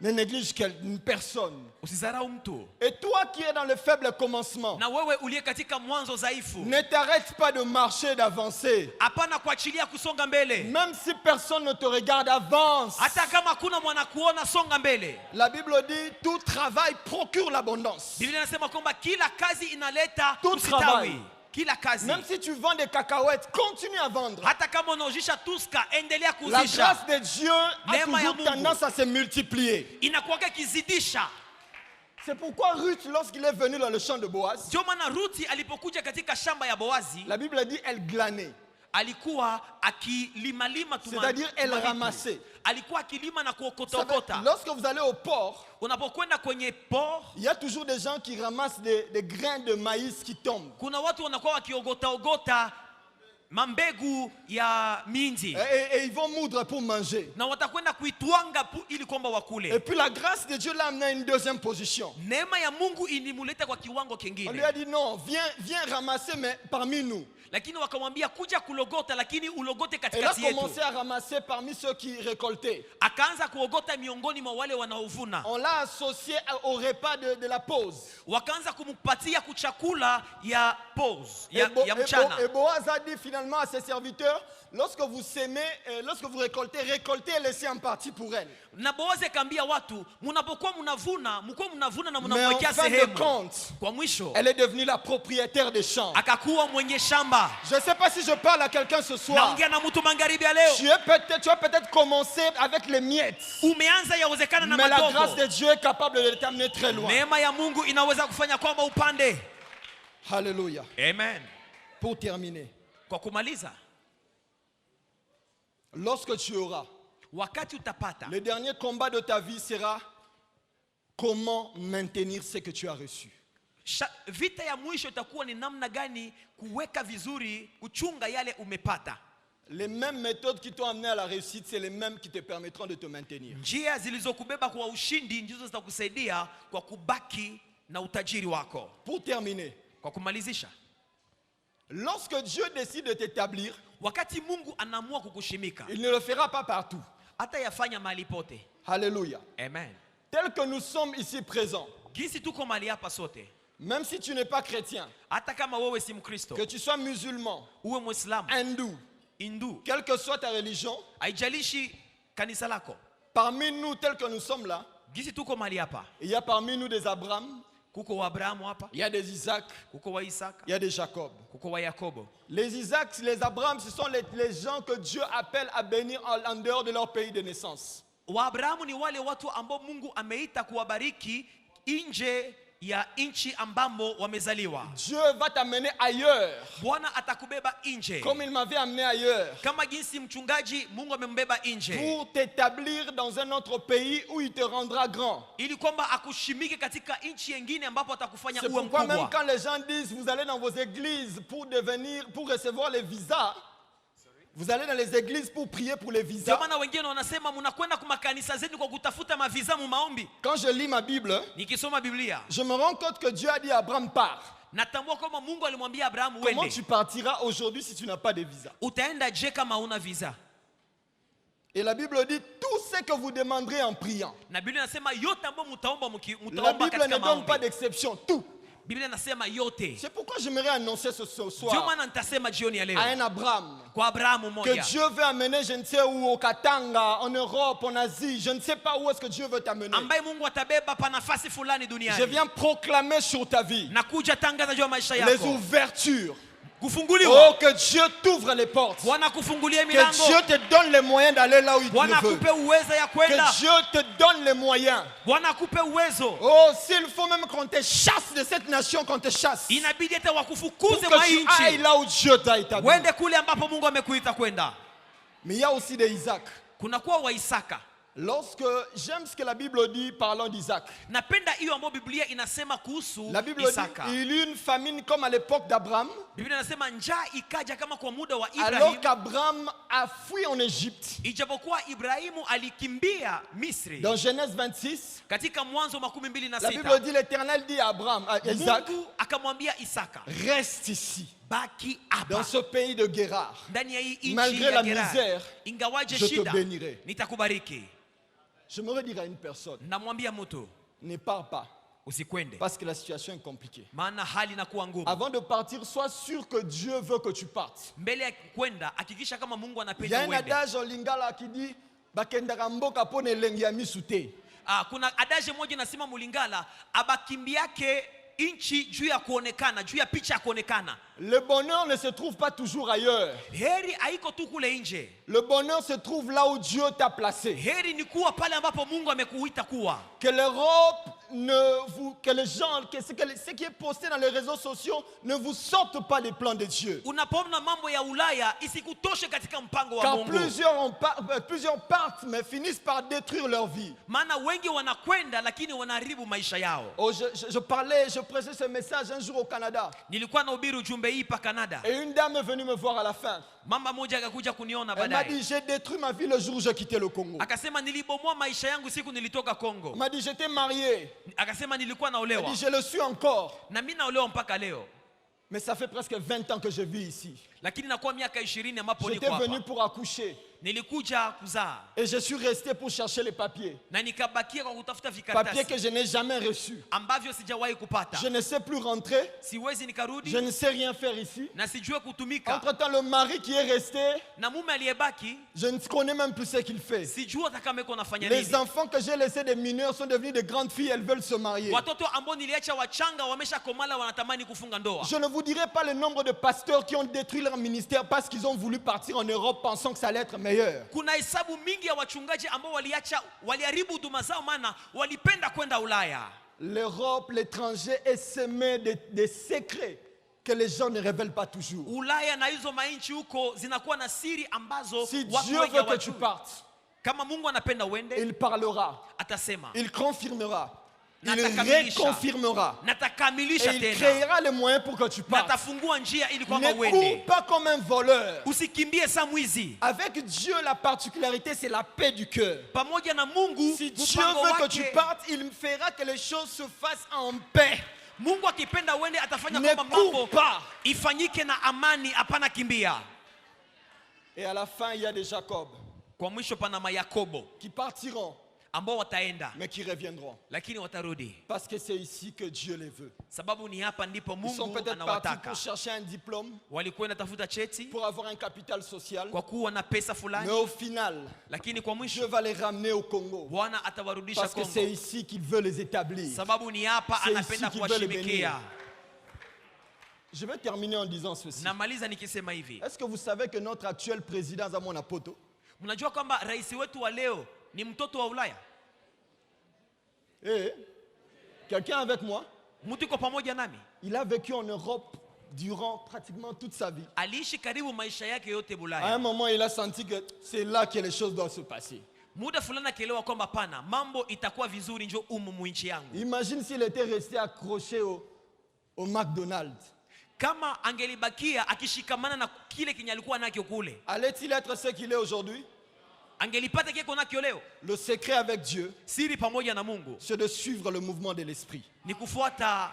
Ne néglige une personne.
Usizarau mtu.
Et toi qui es dans le faible commencement,
na wewe uliye katika mwanzo dhaifu,
ne t'arrête pas de marcher, d'avancer.
Hapana kuachilia kusonga mbele.
Même si personne ne te regarde, avance.
Hata kama kuna mwana kuona, songa mbele.
La Bible dit tout travail procure l'abondance.
Biblia inasema kwamba kila kazi inaleta
Tout
usitawi.
travail.
Kila kazi.
Même si tu vends des cacahuètes, continue à vendre.
Hata kama unaojisha tuska, endelea
La
kuzisha.
grâce de Dieu a
Neema ya
toujours
Mungu
tendance à se multiplier.
inakuwaga kizidisha.
C'est pourquoi Ruth, lorsqu'il est venu dans le champ de Boaz,
Ndio maana Ruthi alipokuja katika shamba ya Boazi,
la Bible dit elle glanait.
alikuwa akilimalima
C'est-à-dire elle ramassait.
Alikuwa akilima na
Vous savez,
kuokota.
lorsque vous allez au port,
Unapokwenda kwenye port,
il y a toujours des gens qui ramassent des grains de maïs qui tombent.
kuna watu wanakuwa wakiogota mambegu ya minzi.
Et ils vont moudre pour manger.
Na watakwenda kuitwanga ili kwamba wakule.
Et puis la grâce de Dieu l'a amené à une deuxième position.
Neema ya Mungu inimuleta kwa kiwango
On lui
kingine.
a dit non, viens ramasser mais parmi nous.
Lakini wakamwambia kuja kulogota, lakini ulogote
Elle a
katikati yetu.
commencé à ramasser parmi ceux qui récoltaient.
Akaanza kuogota miongoni mwa wale wanaovuna.
On l'a associé au repas de la pause.
Wakaanza kumpatia kuchakula ya pause, ya mchana.
Et Boaz a dit finalement à ses serviteurs, lorsque vous semez, lorsque vous récoltez et laissez en partie pour elle.
Na Boazi akaambia watu, mnapokuwa mnavuna na
Mais en
mnamwekea
fin de
sehemu.
compte,
Kwa mwisho
elle est devenue la propriétaire des champs.
akakuwa mwenye shamba.
Je ne sais pas si je parle à quelqu'un ce soir.
Naongea na mtu magharibi ya leo.
Tu as peut-être commencé avec les miettes.
Umeanza yawezekana na
Mais la grâce
madogo.
de Dieu est capable de t'amener très loin.
Neema ya Mungu inaweza kufanya kwamba upande.
Alléluia.
Amen.
Pour terminer,
Kwa kumaliza,
lorsque tu auras,
wakati utapata,
le dernier combat de ta vie sera comment maintenir ce que tu as reçu.
vita ya mwisho itakuwa ni namna gani kuweka vizuri, kuchunga yale umepata.
Les mêmes méthodes qui t'ont amené à la réussite, c'est les mêmes qui te permettront de te maintenir.
Njia zilizokubeba kwa ushindi ndizo zitakusaidia kwa kubaki na utajiri wako.
Pour terminer,
Kwa kumalizisha,
lorsque Dieu décide de t'établir,
wakati Mungu anaamua kukushimika,
il ne le fera pas partout.
hata yafanya mahali pote.
Alléluia.
Amen.
Tel que nous sommes ici présents,
Jinsi tuko mahali hapa sote,
Même si tu n'es pas chrétien,
hata kama wewe si Mkristo,
que tu sois musulman,
uwe Muislamu,
hindou,
Hindu,
quelle que soit ta religion,
haijalishi kanisa lako,
parmi nous tels que nous sommes là,
gisi tuko mahali hapa,
il y a parmi nous des Abraham,
kuko wa Abrahamu hapa,
il y a des Isaac,
kuko wa Isaka,
il y a des Jacob.
kuko wa Yakobo.
Les Isaac, les Abraham, ce sont les gens que Dieu appelle à bénir en dehors de leur pays de naissance.
Wa Abrahamu ni wale watu ambao Mungu ameita kuwabariki nje ya nchi ambamo wamezaliwa.
Dieu va t'amener ailleurs.
Bwana atakubeba nje.
Comme il m'avait amené ailleurs.
Kama jinsi mchungaji Mungu amembeba nje.
Pour t'établir dans un autre pays où il te rendra grand.
Ili kwamba akushimike katika nchi nyingine ambapo atakufanya uwe
mkubwa. C'est pourquoi même quand les gens disent vous allez dans vos églises pour recevoir les visas. Vous allez dans les églises pour prier pour les visas. Quand je lis ma Bible, je me rends compte que Dieu a dit à Abraham pars. Comment tu partiras aujourd'hui si tu n'as pas de visa? Et la Bible dit tout ce que vous demanderez en priant. La Bible ne donne pas d'exception, tout. C'est pourquoi j'aimerais annoncer ce soir à un Abraham que Dieu veut amener, je ne sais où, au Katanga, en Europe, en Asie, je ne sais pas où est-ce que Dieu veut t'amener. Je viens proclamer sur ta vie les ouvertures. Oh, que Dieu t'ouvre les portes. Que Dieu te donne les moyens d'aller là où il te veut. Que Dieu te donne les moyens. Oh, s'il faut même qu'on te chasse de cette nation, qu'on te chasse. Pour que tu ailles là où Dieu t'a établi. Mais il y a aussi des Isaac. Lorsque j'aime ce que la Bible dit parlant d'Isaac. La Bible dit il y eut une famine comme à l'époque d'Abraham. Alors qu'Abraham a fui en Égypte. Dans Genèse 26, la Bible dit l'Éternel dit à Abraham, à Isaac, reste ici. Dans ce pays de Guérar, malgré la misère, je te bénirai. Je me redire à une personne, ne pars pas. Parce que la situation est compliquée. Avant de partir, sois sûr que Dieu veut que tu partes. Il y a un adage en Lingala qui dit bakendaka mboka po ne lengi ya misute.
Kuna adage moja nasema mulingala abakimbiake inchi juu ya kuonekana, juu ya picha kuonekana.
Le bonheur ne se trouve pas toujours ailleurs.
Heri haiko tu kule nje.
Le bonheur se trouve là où Dieu t'a placé.
Heri ni kuwa pale ambapo Mungu amekuita kuwa.
Que l'Europe que les gens, ce qui est posté dans les réseaux sociaux ne vous sortent pas des plans de Dieu.
Unapoona mambo ya Ulaya isikutoshe katika mpango wa Mungu.
Car plusieurs partent mais finissent par détruire leur vie.
Maana wengi wanakwenda lakini wanaharibu maisha yao.
Oh, je prêchais ce message un jour au Canada.
Nilikuwa nahubiri ujumbe hii pa Canada.
Et une dame est venue me voir à la fin.
Mama moja akakuja kuniona
baadaye. Elle m'a dit j'ai détruit ma vie le jour où j'ai quitté le Congo.
Akasema nilibomoa maisha yangu siku nilitoka Congo.
Elle m'a dit j'étais marié.
Akasema nilikuwa naolewa.
Elle dit je le suis encore.
Na mimi naolewa mpaka leo.
Mais ça fait presque 20 ans que je vis ici.
Lakini nakuwa miaka 20 ambapo niko hapa.
J'étais venu pour accoucher.
Nilikuja kuzaa.
Et je suis resté pour chercher les papiers.
Na nikabakia kwa kutafuta vikaratasi.
Papiers que je n'ai jamais reçus.
Ambavyo sijawahi kupata.
Je ne sais plus rentrer.
Siwezi nikarudi.
Je ne sais rien faire ici.
Na sijue kutumika.
Entre-temps le mari qui est resté.
Na mume aliyebaki.
Je ne connais même plus ce qu'il fait.
Sijua atakameko nafanya nini.
Les enfants que j'ai laissés des mineurs sont devenus de grandes filles, elles veulent se marier.
Watoto ambao niliacha wachanga wameshakomala wanatamani kufunga ndoa.
Je ne vous dirai pas le nombre de pasteurs qui ont détruit leur ministère parce qu'ils ont voulu partir en Europe pensant que ça allait être meilleur.
Kuna hesabu mingi ya wachungaji ambao waliharibu huduma zao maana walipenda kwenda Ulaya.
L'Europe, l'étranger est semé des secrets que les gens ne révèlent pas toujours.
Ulaya na hizo mainchi huko zinakuwa na siri ambazo
si Dieu veut que tu partes,
kama Mungu anapenda uende,
il parlera,
atasema,
il confirmera, il reconfirmera et il créera les moyens pour que tu partes. Ne cours pas comme un voleur. Avec Dieu, la particularité, c'est la paix du cœur. Si Dieu veut que tu partes, il fera que les choses se fassent en paix.
Mungu akipenda uende atafanya
kwamba mambo
ifanyike na amani, hapana kimbia.
Et à la fin, il y a des Jacob
kwa mwisho pana Yakobo
qui partiront
ambao wataenda
mais qui reviendront.
lakini watarudi.
Parce que c'est ici que Dieu les veut.
Sababu ni hapa ndipo
Ils sont
Mungu
peut-être partis
anawataka.
pour chercher un diplôme,
Walikuwa natafuta cheti
pour avoir un capital social.
kwa kuwa na pesa
Mais
fulani,
au final,
lakini kwa
Dieu
mwisho
va les ramener au Congo.
Bwana atawarudisha
Parce que c'est
Kongo.
ici qu'il veut les établir.
Sababu ni hapa
C'est
anapenda
ici qu'il veut les
kuwashimikia.
Je vais terminer en disant ceci.
Namaliza nikisema hivi.
Est-ce que vous savez que notre actuel président Zamona Poto,
Mnajua kwamba rais wetu wa leo ni mtoto wa Ulaya?
quelqu'un avec moi,
Mtu yuko pamoja nami.
il a vécu en Europe durant pratiquement toute sa vie.
Aliishi karibu maisha yake yote
À un
Ulaya.
moment, il a senti que c'est là que les choses doivent se passer.
Muda fulani akielewa kwamba pana mambo itakuwa vizuri njo umu nchi yangu.
Imagine s'il était resté accroché au McDonald's.
Kama angelibakia akishikamana na kile kenye alikuwa nakyo kule,
Allait-il être ce qu'il est aujourd'hui?
angelipata kile konakyo leo.
Le secret avec Dieu,
Siri pamoja na Mungu
c'est de suivre le mouvement de l'esprit.
ni kufuata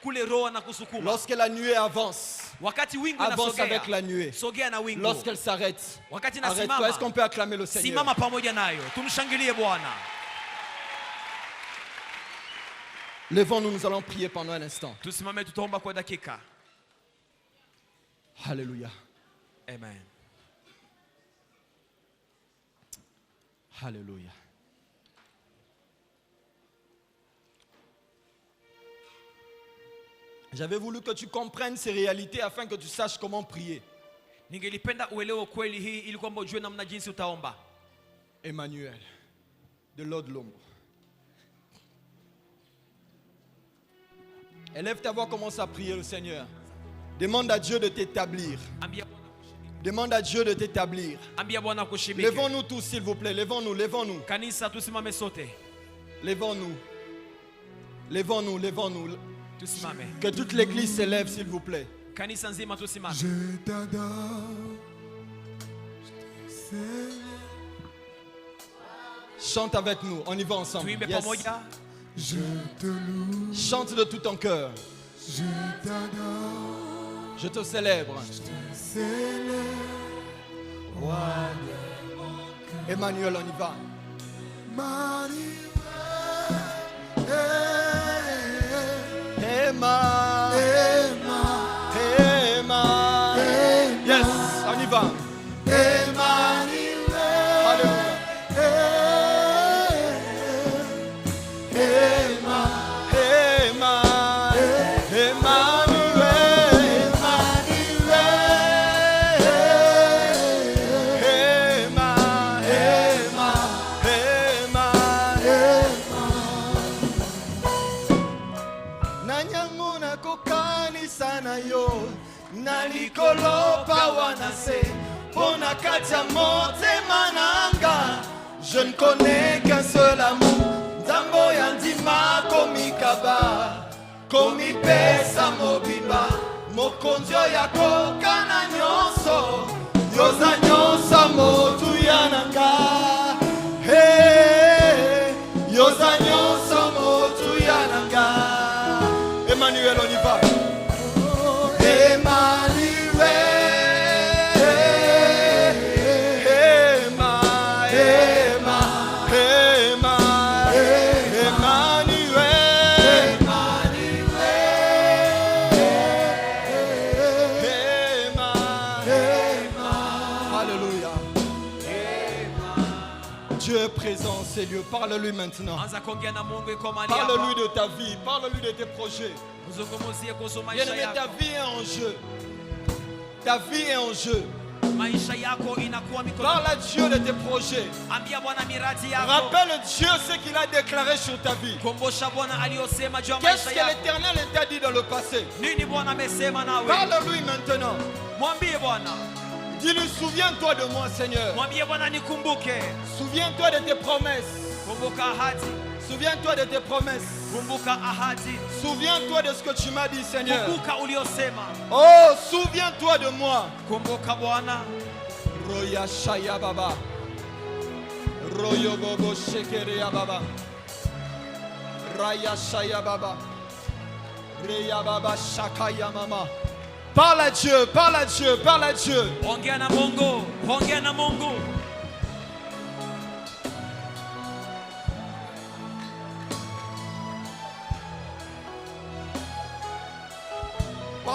kule roho na kusukuma.
Lorsque la nuée avance,
Wakati wingu
avance
inasogea,
avec la nuée.
sogea na wingu.
Lorsqu'elle s'arrête,
Wakati
arrête-toi.
nasimama,
Est-ce qu'on peut acclamer le Seigneur?
simama pamoja nayo. Tumshangilie Bwana.
Levons-nous, nous allons prier pendant un instant.
Tusimame tutaomba kwa dakika.
Alléluia.
Amen.
Alléluia. J'avais voulu que tu comprennes ces réalités afin que tu saches comment prier.
Ningelipenda uelewe kweli hii ili kwamba ujue namna jinsi utaomba.
Emmanuel, de l'eau de l'ombre. Élève ta voix, commence à prier le Seigneur. Demande à Dieu de t'établir.
Ambia Bwana kushimike.
Demande à Dieu de t'établir.
Ambia Bwana kushimike.
Levons-nous tous, s'il vous plaît. Levons-nous, levons-nous.
Kanisa tusimame sote.
Levons-nous. Levons-nous, levons-nous.
Tusimame.
Que toute l'église s'élève, s'il vous plaît.
Kanisa nzima tusimame.
Je t'adore.
Chante avec nous, on y va ensemble.
Tuimbe
Yes.
pamoja.
Je te loue.
Chante de tout ton cœur.
Je t'adore.
Je te célèbre.
Célèbre.
Emmanuel, on y va.
Emmanuel.
Emma.
Emma.
Emma. Yes, on y va.
Emmanuel.
Alléluia.
Emma.
Emma. Emmanuel. Emma. Nanyanguna kokanisa na yo nalikolo pawa na se pona katia motema nanga. Je ne connais qu'un seul amour. Nzambo ya ndima komikaba komipesa mobimba mokonzi oyo akokana nyonso yoza nyonso motu ya nanga. Hey, yoza nyonso motu ya nanga. Emmanuel, on y va. Dieu est présent en ces lieux. Parle-lui maintenant.
Anza kuongea na Mungu iko mahali hapa.
Parle-lui de ta vie. Parle-lui de tes projets.
Mzungumzie kuhusu maisha
Bien-aimé, ta
yako.
vie est en jeu. Ta vie est en jeu.
Maisha yako inakuwa
Parle
mikononi.
à Dieu de tes projets.
Ambia Bwana miradi yako.
Rappelle Dieu ce qu'il a déclaré sur ta vie.
Kumbusha Bwana aliyosema juu ya
Qu'est-ce
maisha
que
yako.
l'Éternel t'a dit dans le passé?
Nini Bwana amesema nawe?
Parle-lui maintenant.
Mwambie Bwana.
Dis-lui, souviens-toi de moi, Seigneur.
Mwambie Bwana nikumbuke.
Souviens-toi de tes promesses.
Kumbuka ahadi.
Souviens-toi de tes promesses.
Kumbuka ahadi.
Souviens-toi de ce que tu m'as dit, Seigneur.
Kumbuka uliosema.
Oh, souviens-toi de moi.
Kumbuka Bwana.
Roya Shaya Baba. Royo Bobo Shekerea Baba. Raya Shaya Baba. Reya Baba Shakaya Mama. Parle à Dieu, parle à Dieu, parle à Dieu.
Ongea na Mungu. Ongea na Mungu.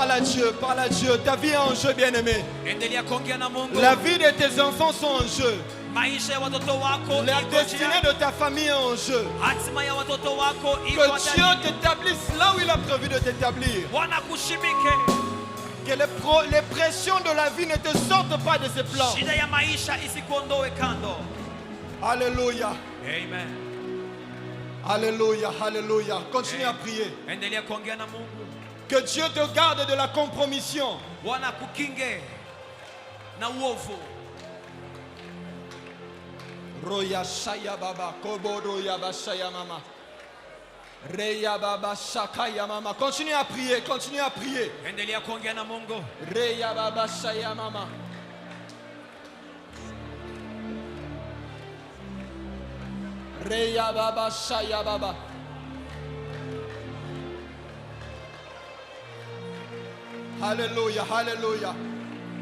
Parle à Dieu, parle à Dieu. Ta vie est en jeu, bien-aimé.
Endelea kuongea na Mungu.
La vie de tes enfants sont en jeu.
Maisha ya watoto wako
La
iko
destinée
njiani.
de ta famille est en jeu.
Hatima ya watoto wako iko
Que Dieu
ndani.
t'établisse là où il a prévu de t'établir.
Bwana kushimike.
Que les pressions de la vie ne te sortent pas de ses plans.
Shida ya maisha isikuondoe kando.
Alléluia.
Amen.
Alléluia. Alléluia. Continue à prier.
Endelea kuongea na Mungu.
Que Dieu te garde de la compromission.
Bwana kukinge na uovu.
Roya Shaya Baba, Kobo Roya Bashaya Mama. Reya Baba Shakaya Mama. Continue à prier, continue à prier.
Endelea kuongea na Mungu.
Reya Baba Shaya Mama. Reya Baba Shaya Baba. Alléluia, alléluia.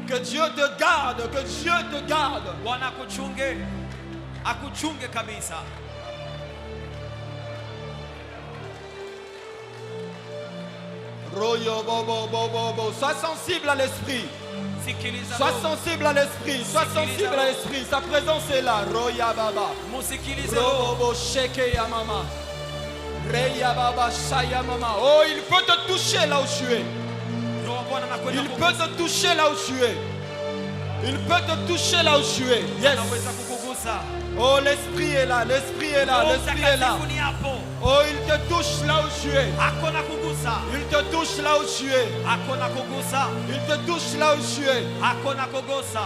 Que Dieu te garde, que Dieu te garde.
Bwana akuchunge. Akuchunge kabisa.
Royo Bobo Bobo Bobo. Sois sensible à l'esprit.
Sikiliza
Sois
roho.
sensible à l'esprit. Sois sensible à l'esprit. Sa présence est là. Roya Baba.
Musikilize roho.
Robo Sheke ya Mama. Reya Baba Shaya Mama. Oh, il peut te toucher là où tu es.
Roho Bwana anakwenda
Il peut te toucher là où tu es. Il peut te toucher là où tu es. Yes.
anaweza kukugusa.
Oh, l'esprit est là. L'esprit est là.
Roho
L'esprit est là.
Mtakatifu ni hapo.
Oh, il te touche là où tu es.
Ako na kugusa.
Il te touche là où tu es.
Ako na kugusa.
Il te touche là où tu es.
Ako na kugusa.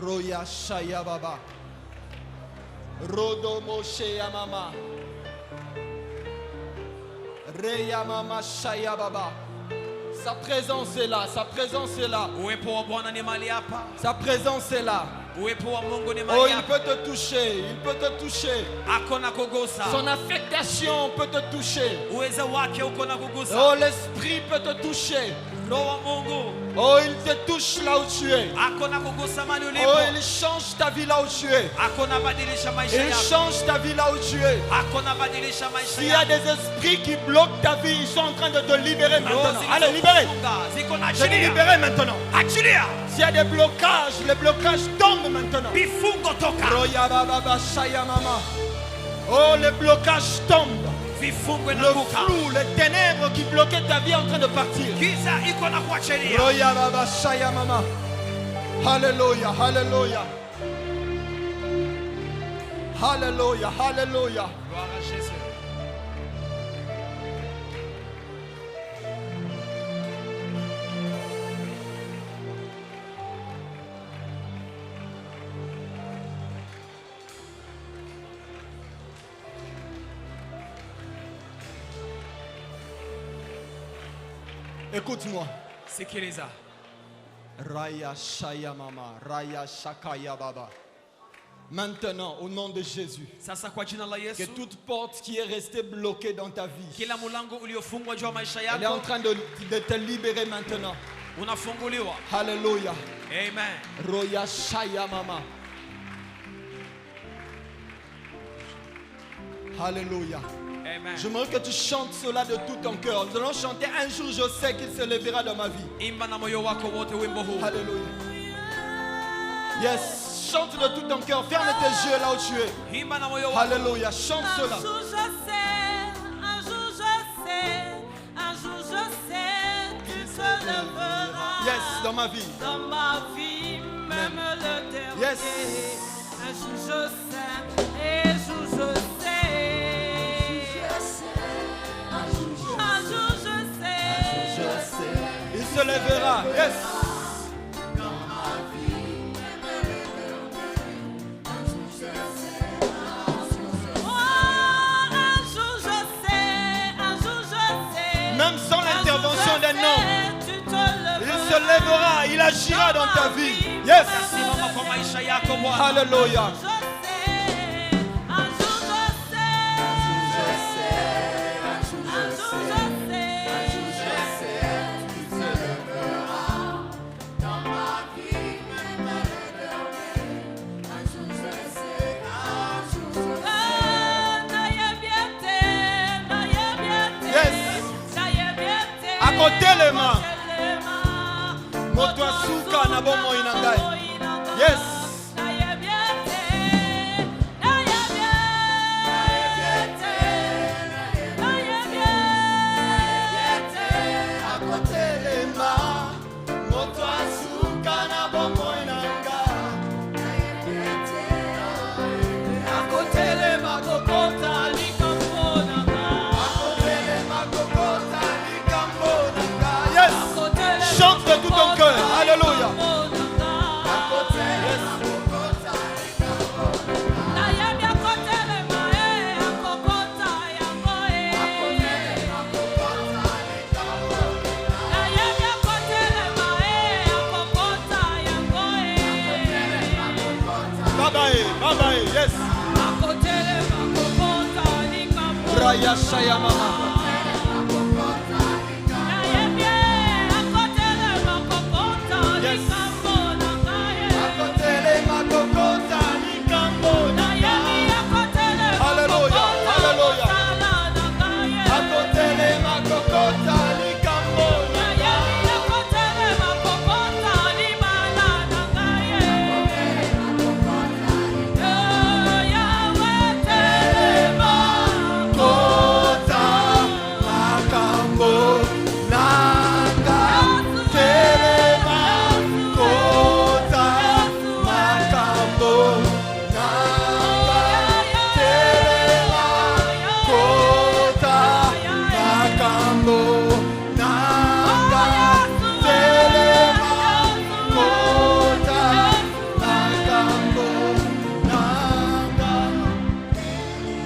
Roya Shaya Baba. Rodo Moshe ya Mama. Reya Mama Shaya Baba. Sa présence est là. Sa présence est là.
Uwepo wa Bwana ni mahali hapa.
Sa présence est là.
Uwepo wa Mungu ni
Oh,
mahali
il
hapa.
peut te toucher. Il peut te toucher.
Ako na kugusa.
Son affectation peut te toucher.
Uwezo wake uko na kugusa.
Oh, l'esprit peut te toucher.
Roho wa Mungu
Oh, il te touche là où tu es.
ako na kugusa mahali ulipo.
Oh, il change ta vie là où tu es.
Ako na badilisha maisha
Il
yako.
change ta vie là où tu es.
Ako na badilisha maisha
S'il y a
yako.
des esprits qui bloquent ta vie, ils sont en train de te libérer
Roho
maintenant. Allez, libérez.
zilizofunga ziko na
Je dis
achilia.
libérer maintenant.
Achilia.
S'il y a des blocages, les blocages tombent maintenant.
Vifungo toka.
Roya Baba Shaya Mama. Oh, les blocages tombent.
Vifungo
Le
inaanguka.
flou, les ténèbres qui bloquaient ta vie en train de partir.
Giza iko na kuachilia.
Roya Baba Shaya Mama. Alléluia, alléluia. Alléluia, alléluia.
Gloire à Jésus.
Écoute-moi.
Sikiliza.
Raya Shaya Mama, Raya Shakaya Baba. Maintenant, au nom de Jésus,
Sasa kwa jina la
que
Yesu,
toute porte qui est restée bloquée dans ta vie,
kila mulango uliofungwa juu ya maisha
elle est en
yako
train de te libérer maintenant.
unafunguliwa.
Alléluia.
Amen.
Roya Shaya Mama. Alléluia.
Amen.
J'aimerais que tu chantes cela de tout ton cœur. Nous allons chanter un jour, je sais qu'il se lèvera dans ma vie.
Imba na moyo wako wote wimbo huu.
Alléluia. Yes, chante de tout ton cœur. Ferme tes yeux là où tu es.
Imba na moyo wako.
Alléluia. Chante
Un
cela.
jour je sais, un jour je sais, un jour je sais, tu te lèveras.
Yes, dans ma vie.
Dans ma vie, même le dernier.
Yes.
Un jour je sais, et un jour je sais. Un jour je sais.
Il se lèvera. Yes.
Oh, un jour je sais, un jour je sais.
Même sans l'intervention d'un homme,
Tu te
il
lèveras.
se lèvera. Il agira dans ta vie. Yes.
Simama kwa maisha yako Bwana.
Alléluia.
Je sais, un jour je sais, un jour je sais.
na bomoi na ngai. Yes. Chante de tout ton cœur. Alléluia. Bye bye. Yes. Raya Shaya Mama.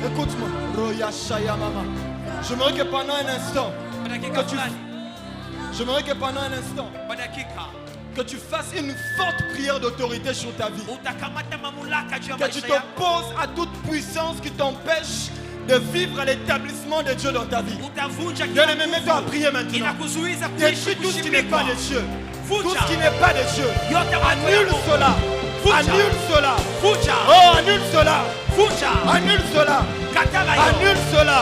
Écoute-moi, Roya Shaya Mama. J'aimerais que pendant un instant, que tu fasses une forte prière d'autorité sur ta vie. Que tu t'opposes à toute puissance qui t'empêche de vivre à l'établissement de Dieu dans ta vie. Bien-aimé, mets-toi à prier maintenant. Détruis tout ce qui n'est pas de Dieu. Tout ce qui n'est pas de Dieu. Annule cela. Annule cela. Oh, annule cela. Annule cela. Annule cela.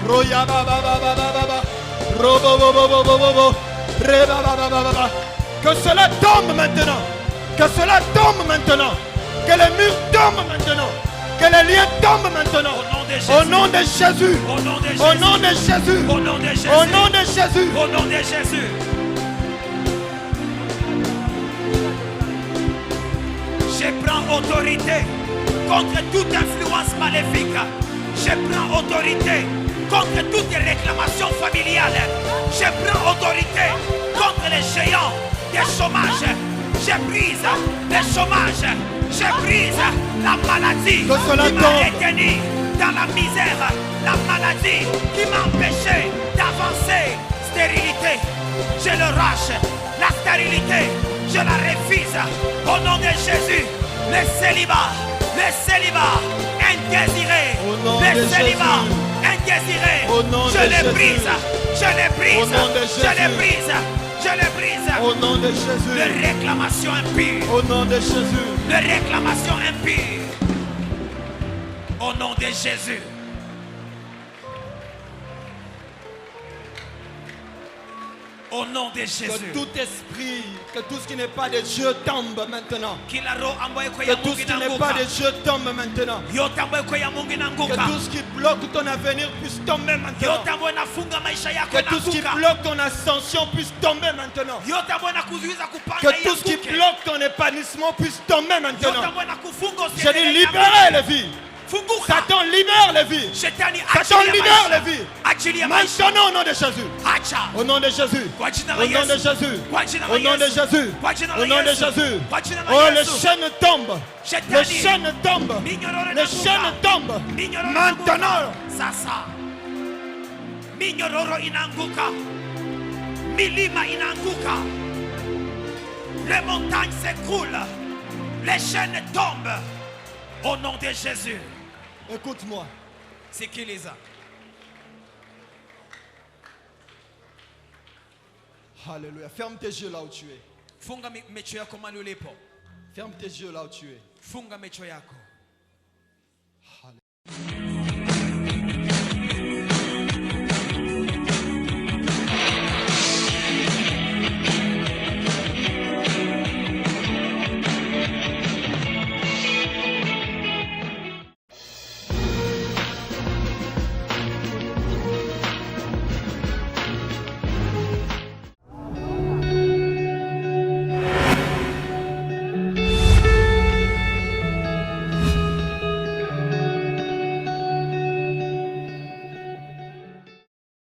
Roya baba baba baba. Robo bobo bobo bobo. Reba baba baba. Que cela tombe maintenant. Que cela tombe maintenant. Que les murs tombent maintenant. Que les liens tombent maintenant. Au nom de Jésus. Au nom de Jésus. Au nom de Jésus. Au nom de Jésus. Au nom de Jésus.
Au nom de Jésus. Je prends autorité contre toute influence maléfique. Je prends autorité contre toute réclamation familiale. Je prends autorité contre les géants des chômages. Je brise les chômages. Je brise la maladie qui m'a retenu dans la misère. La maladie qui m'a empêché d'avancer. Stérilité, je le rache. La stérilité, je la refuse. Au nom de Jésus, le célibat, indésiré, le célibat, indésiré, je le brise, je le brise, je le brise, je le brise.
Au nom de Jésus.
De réclamation impure.
Au nom de Jésus.
De réclamation impure. Au nom de Jésus. Au nom de Jésus.
Que tout esprit, que tout ce qui n'est pas de Dieu tombe maintenant. Que tout ce qui n'est pas de Dieu tombe maintenant. Que tout ce qui bloque ton avenir puisse tomber maintenant. Que tout ce qui bloque ton ascension puisse tomber maintenant. Que tout ce qui bloque ton épanouissement puisse tomber maintenant. Je dis libérez les vies. Satan libère les vies. Satan libère les vies. Maintenant au nom de Jésus. Au nom de Jésus. Au nom de Jésus. Au nom de Jésus. Au nom de Jésus. Oh, les chaînes tombent. Les chaînes tombent. Les chaînes tombent. Maintenant.
Sasa. Minyororo inanguka. Milima inanguka. Les montagnes s'écroulent. Les chaînes tombent. Au nom de Jésus.
Écoute-moi.
C'est qui les a?
Alléluia. Ferme tes yeux là où tu es.
Funga mecho yako mahali ulipo.
Ferme tes yeux là où tu es.
Funga mecho yako.